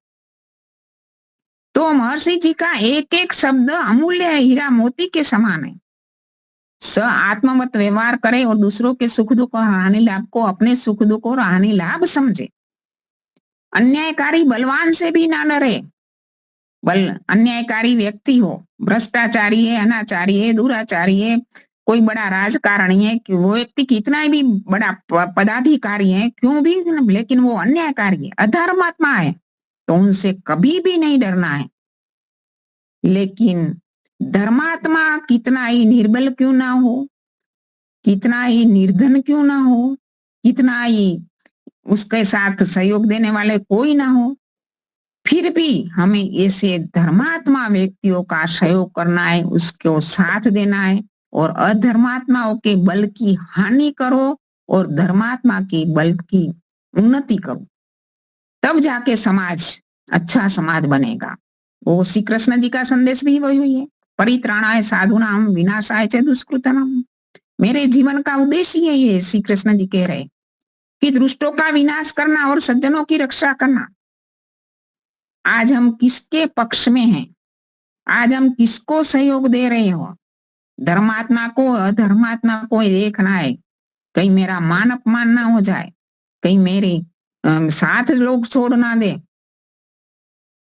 E: तो महर्षि जी का एक एक शब्द अमूल्य है, हीरा मोती के समान है। स आत्मवत व्यवहार करे और दूसरों के सुख दुख और हानि लाभ को अपने सुख दुख और हानि लाभ समझे। अन्यायकारी बलवान से भी ना डरे। अन्यायकारी व्यक्ति हो, भ्रष्टाचारी है, अनाचारी है, दुराचारी है, कोई बड़ा राजकारणी है, कि वो व्यक्ति कितना भी बड़ा पदाधिकारी है क्यों भी, लेकिन वो अन्यायकारी है, अधर्मात्मा है, तो उनसे कभी भी नहीं डरना है। लेकिन धर्मात्मा कितना ही निर्बल क्यों ना हो, कितना ही निर्धन क्यों ना हो, कितना ही उसके साथ सहयोग देने वाले कोई ना हो, फिर भी हमें ऐसे धर्मात्मा व्यक्तियों का सहयोग करना है, उसको साथ देना है और अधर्मात्माओं के बल की हानि करो और धर्मात्मा के बल की उन्नति करो, तब जाके समाज अच्छा समाज बनेगा। वो श्री कृष्ण जी का संदेश भी वही है, परित्राणाय साधूनाम विनाशाय च दुष्कृतानाम। मेरे जीवन का उद्देश्य यही है, श्री कृष्ण जी कह रहे कि दुष्टों का विनाश करना और सज्जनों की रक्षा करना। आज हम किसके पक्ष में हैं, आज हम किसको सहयोग दे रहे हो? धर्मात्मा को अधर्मात्मा को देखना है, कहीं मेरा मान अपमान ना हो जाए, कहीं मेरे साथ लोग छोड़ ना दे,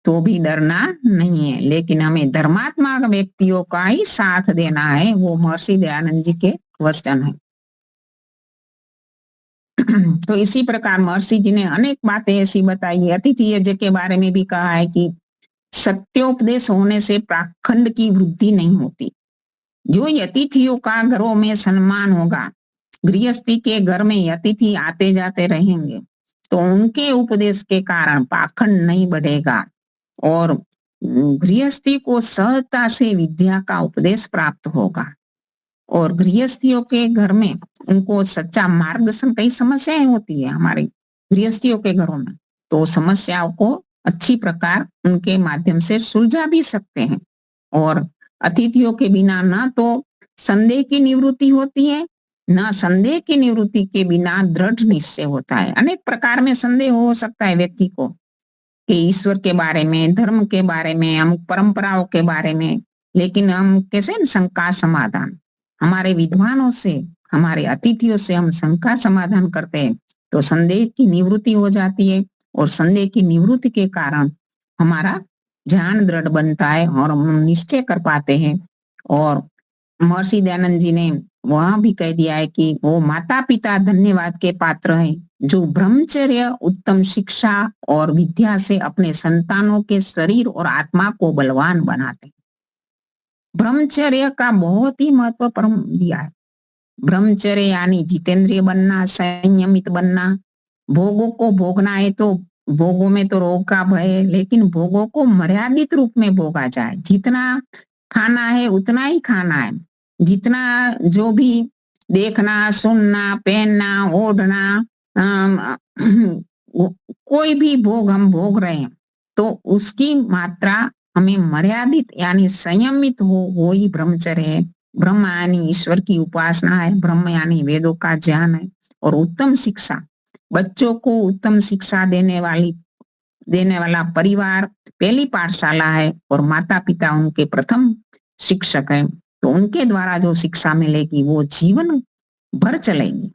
E: तो भी डरना नहीं है। लेकिन हमें धर्मात्मा व्यक्तियों का ही साथ देना है, वो महर्षि दयानंद जी के वचन है। तो इसी प्रकार महर्षि जी ने अनेक बातें ऐसी बताई। अतिथि यज्ञ के बारे में भी कहा है कि सत्योपदेश होने से पाखंड की वृद्धि नहीं होती। जो अतिथियों का घरों में सम्मान होगा, गृहस्थी के घर में अतिथि आते जाते रहेंगे, तो उनके उपदेश के कारण पाखंड नहीं बढ़ेगा और गृहस्थी को सहजता से विद्या का उपदेश प्राप्त होगा और गृहस्थियों के घर में उनको सच्चा मार्गदर्शन। कई समस्याएं होती है हमारे गृहस्थियों के घरों में, तो समस्याओं को अच्छी प्रकार उनके माध्यम से सुलझा भी सकते हैं। और अतिथियों के बिना ना तो संदेह की निवृत्ति होती है, ना संदेह की निवृत्ति के बिना दृढ़ निश्चय होता है। अनेक प्रकार में संदेह हो सकता है व्यक्ति को कि ईश्वर के बारे में, धर्म के बारे में, हम परंपराओं के बारे में, लेकिन हम कैसे शंका समाधान हमारे विद्वानों से, हमारे अतिथियों से हम शंका समाधान करते हैं तो संदेह की निवृत्ति हो जाती है और संदेह की निवृत्ति के कारण हमारा ध्यान दृढ़ बनता है और हम निश्चय कर पाते हैं। और महर्षि दयानंद जी ने वहां भी कह दिया है कि वो माता पिता धन्यवाद के पात्र हैं जो ब्रह्मचर्य, उत्तम शिक्षा और विद्या से अपने संतानों के शरीर और आत्मा को बलवान बनाते हैं। ब्रह्मचर्य का बहुत ही महत्व परम दिया है। ब्रह्मचर्य यानी जितेंद्रिय बनना, संयमित बनना। भोगों को भोगना है तो भोगों में तो रोग का भय है, लेकिन भोगों को मर्यादित रूप में भोगा जाए। जितना खाना है उतना ही खाना है, जितना जो भी देखना, सुनना, पहनना, ओढ़ना, कोई भी भोग हम भोग रहे हैं तो उसकी मात्रा हमें मर्यादित यानी संयमित हो, वो ही ब्रह्मचर्य है। ब्रह्म यानी ईश्वर की उपासना है, ब्रह्म यानी वेदों का ज्ञान है। और उत्तम शिक्षा, बच्चों को उत्तम शिक्षा देने वाला परिवार पहली पाठशाला है और माता पिता उनके प्रथम शिक्षक है। तो उनके द्वारा जो शिक्षा मिलेगी वो जीवन भर चलेगी,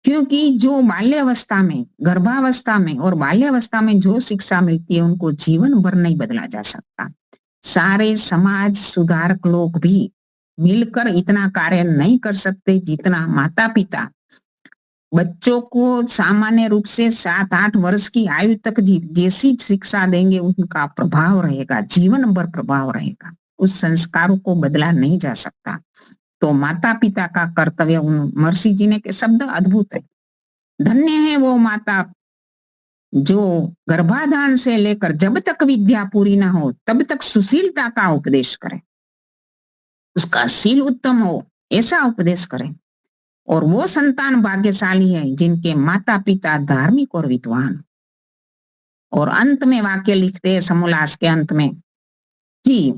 E: क्योंकि जो बाल्यावस्था में, गर्भावस्था में और बाल्यावस्था में जो शिक्षा मिलती है उनको जीवन भर नहीं बदला जा सकता। सारे समाज सुधारक लोग भी मिलकर इतना कार्य नहीं कर सकते जितना माता पिता बच्चों को सामान्य रूप से 7-8 वर्ष की आयु तक जैसी शिक्षा देंगे उनका प्रभाव रहेगा, जीवन भर प्रभाव रहेगा। उस संस्कारों को बदला नहीं जा सकता। तो माता पिता का कर्तव्य, महर्षि जी ने के शब्द अद्भुत है। धन्य है वो माता जो गर्भाधान से लेकर जब तक विद्या पूरी ना हो तब तक सुशीलता का उपदेश करे, उसका शील उत्तम हो ऐसा उपदेश करे। और वो संतान भाग्यशाली है जिनके माता पिता धार्मिक और विद्वान। और अंत में वाक्य लिखते हैं समोल्लास के अंत में कि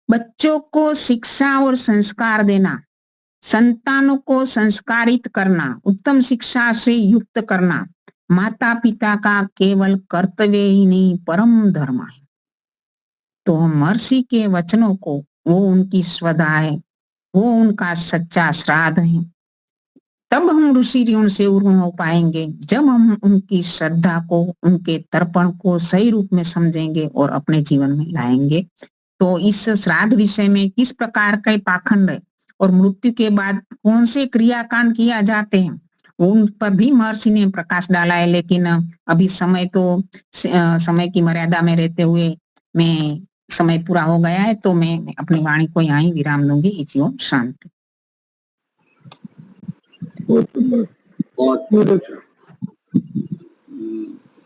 E: बच्चों को शिक्षा और संस्कार देना, संतानों को संस्कारित करना, उत्तम शिक्षा से युक्त करना माता पिता का केवल कर्तव्य ही नहीं परम धर्म है। तो महर्षि के वचनों को, वो उनकी स्वधा है, वो उनका सच्चा श्राद्ध है। तब हम ऋषि ऋण से उर्म हो पाएंगे जब हम उनकी श्रद्धा को, उनके तर्पण को सही रूप में समझेंगे और अपने जीवन में लाएंगे। तो इस श्राद्ध विषय में किस प्रकार के पाखंड है और मृत्यु के बाद कौन से क्रियाकांड किया जाते हैं उन पर भी महर्षि ने प्रकाश डाला है, लेकिन अभी समय की मर्यादा में रहते हुए मैं समय पूरा हो गया है, तो मैं अपनी वाणी को यहाँ ही विराम दूंगी। इति ओम शांति।
A: बहुत अच्छा।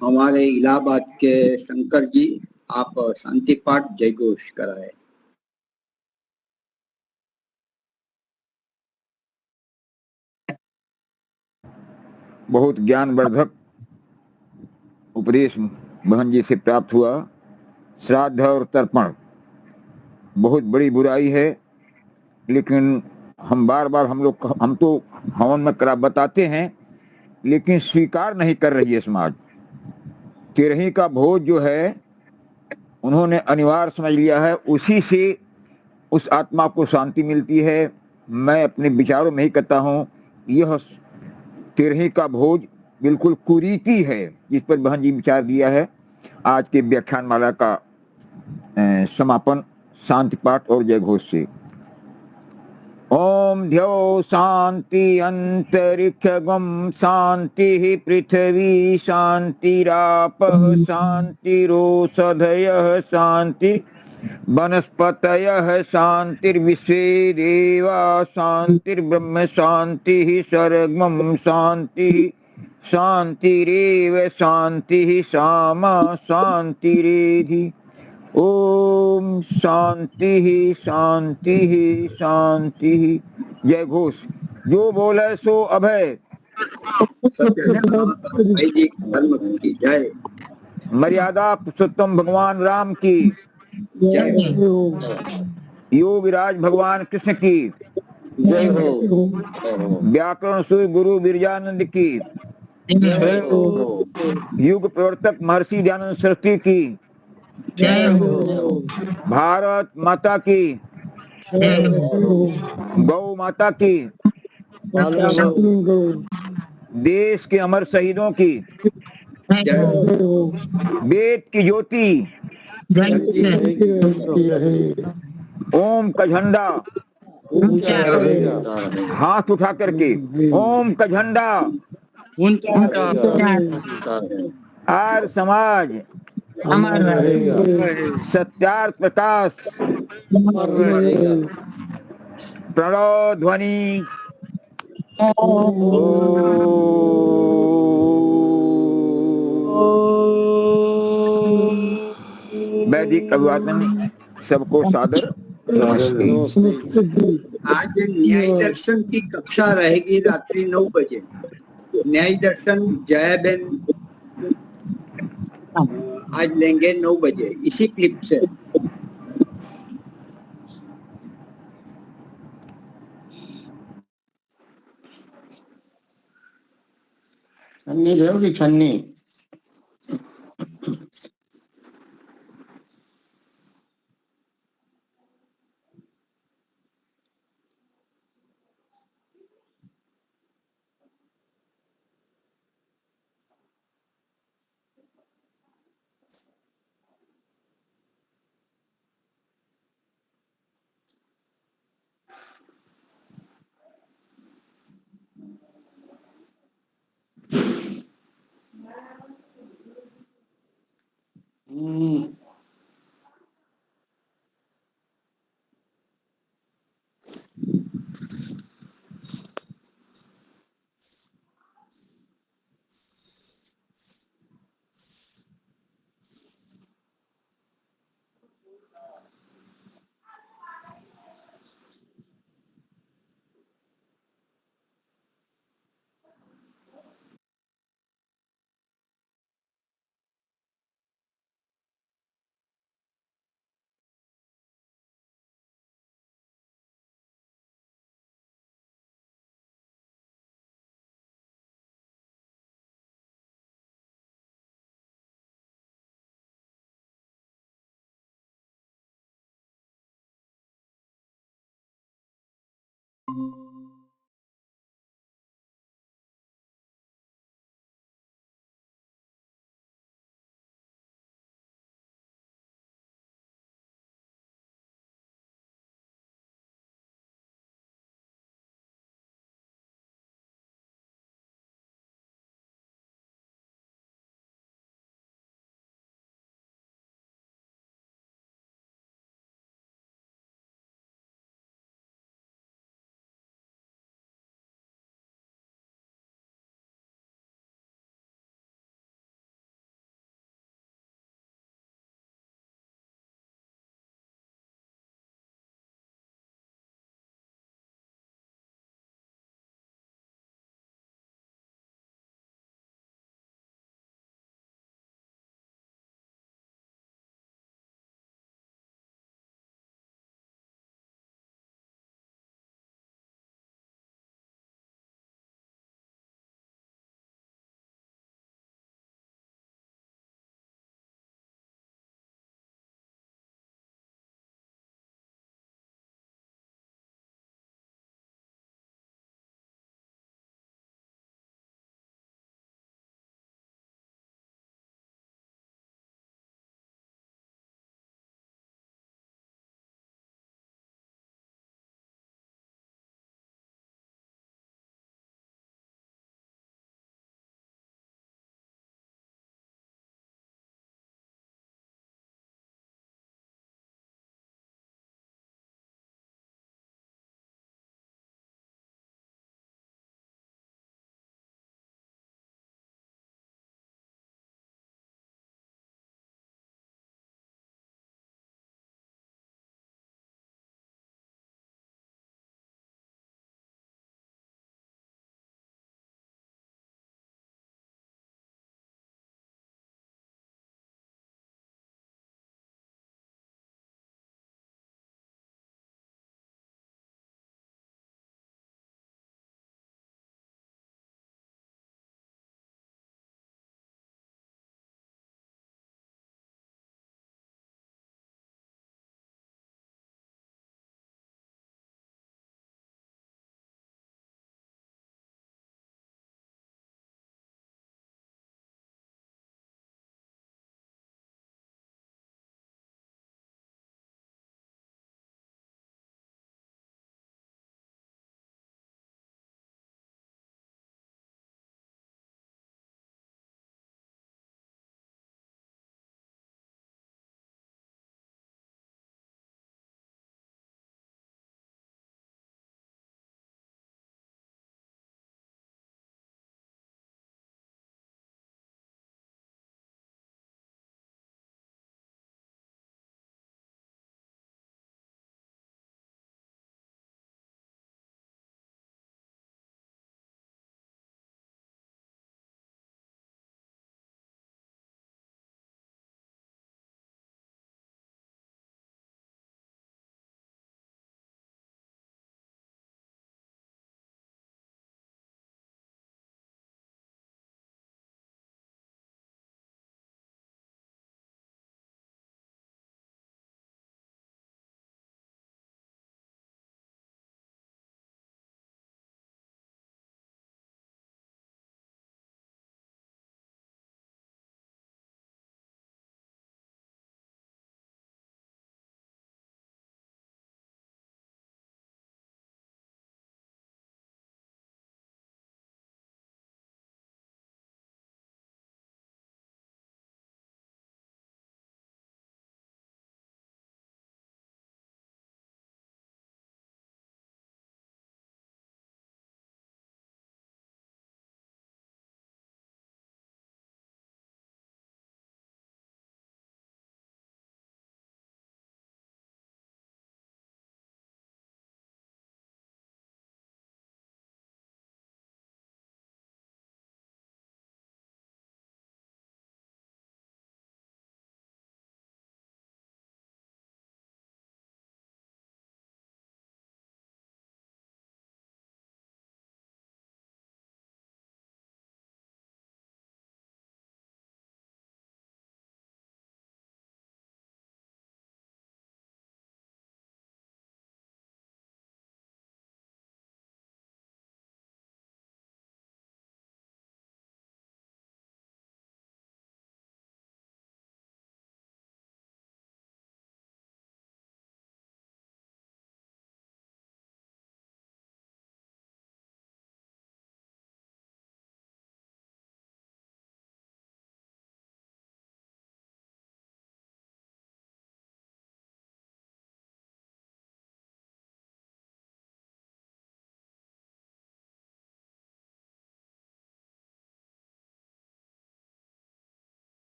A: हमारे इलाहाबाद के शंकर जी, आप शांति पाठ जय घोष कराए।
F: बहुत ज्ञानवर्धक उपदेश बहन जी से प्राप्त हुआ। श्राद्ध और तर्पण बहुत बड़ी बुराई है, लेकिन हम बार बार हम तो हवन में करा बताते हैं, लेकिन स्वीकार नहीं कर रही है समाज। तेरही का भोज जो है उन्होंने अनिवार्य समझ लिया है, उसी से उस आत्मा को शांति मिलती है। मैं अपने विचारों में ही कहता हूँ, यह तेरही का भोज बिल्कुल कुरीति है, जिस पर बहन जी विचार दिया है। आज के व्याख्यान माला का समापन शांति पाठ और जय घोष से। ओम ध्यो शांति अंतरिक्षगम शांति पृथ्वी शांतिरापः शांतिरोषधयः शांति वनस्पतयः शांतिर्विश्वे देवा शांतिर्ब्रह्म शांतिः सर्वं शांतिः शांतिरेव शांतिः सामा शांतिरेधि। ओम शांति शांति शांति। जय घोष। जो बोले सो अभय।
A: धर्म की जय।
F: मर्यादा पुरुषोत्तम भगवान राम की
A: जय।
F: योगराज भगवान कृष्ण की
A: जय हो।
F: व्याकरण सूर्य गुरु बिरजानंद की
A: जय हो।
F: युग प्रवर्तक महर्षि दयानंद सरस्वती की
A: जय हो।
F: भारत माता की गौ माता की देश के अमर शहीदों की
A: जय हो।
F: वेद की ज्योति ओम का झंडा
A: ऊंचा रहेगा।
F: हाथ उठा करके ओम का झंडा आर्य समाज सत्यार्थ प्रकाश प्रणव ध्वनि वैदिक अभिवादन। सबको सादर नमस्ते।
A: आज न्याय दर्शन की कक्षा रहेगी रात्रि 9 बजे। न्याय दर्शन जयाबेन आज लेंगे 9 बजे इसी क्लिप से।
G: छन्नी की छन्नी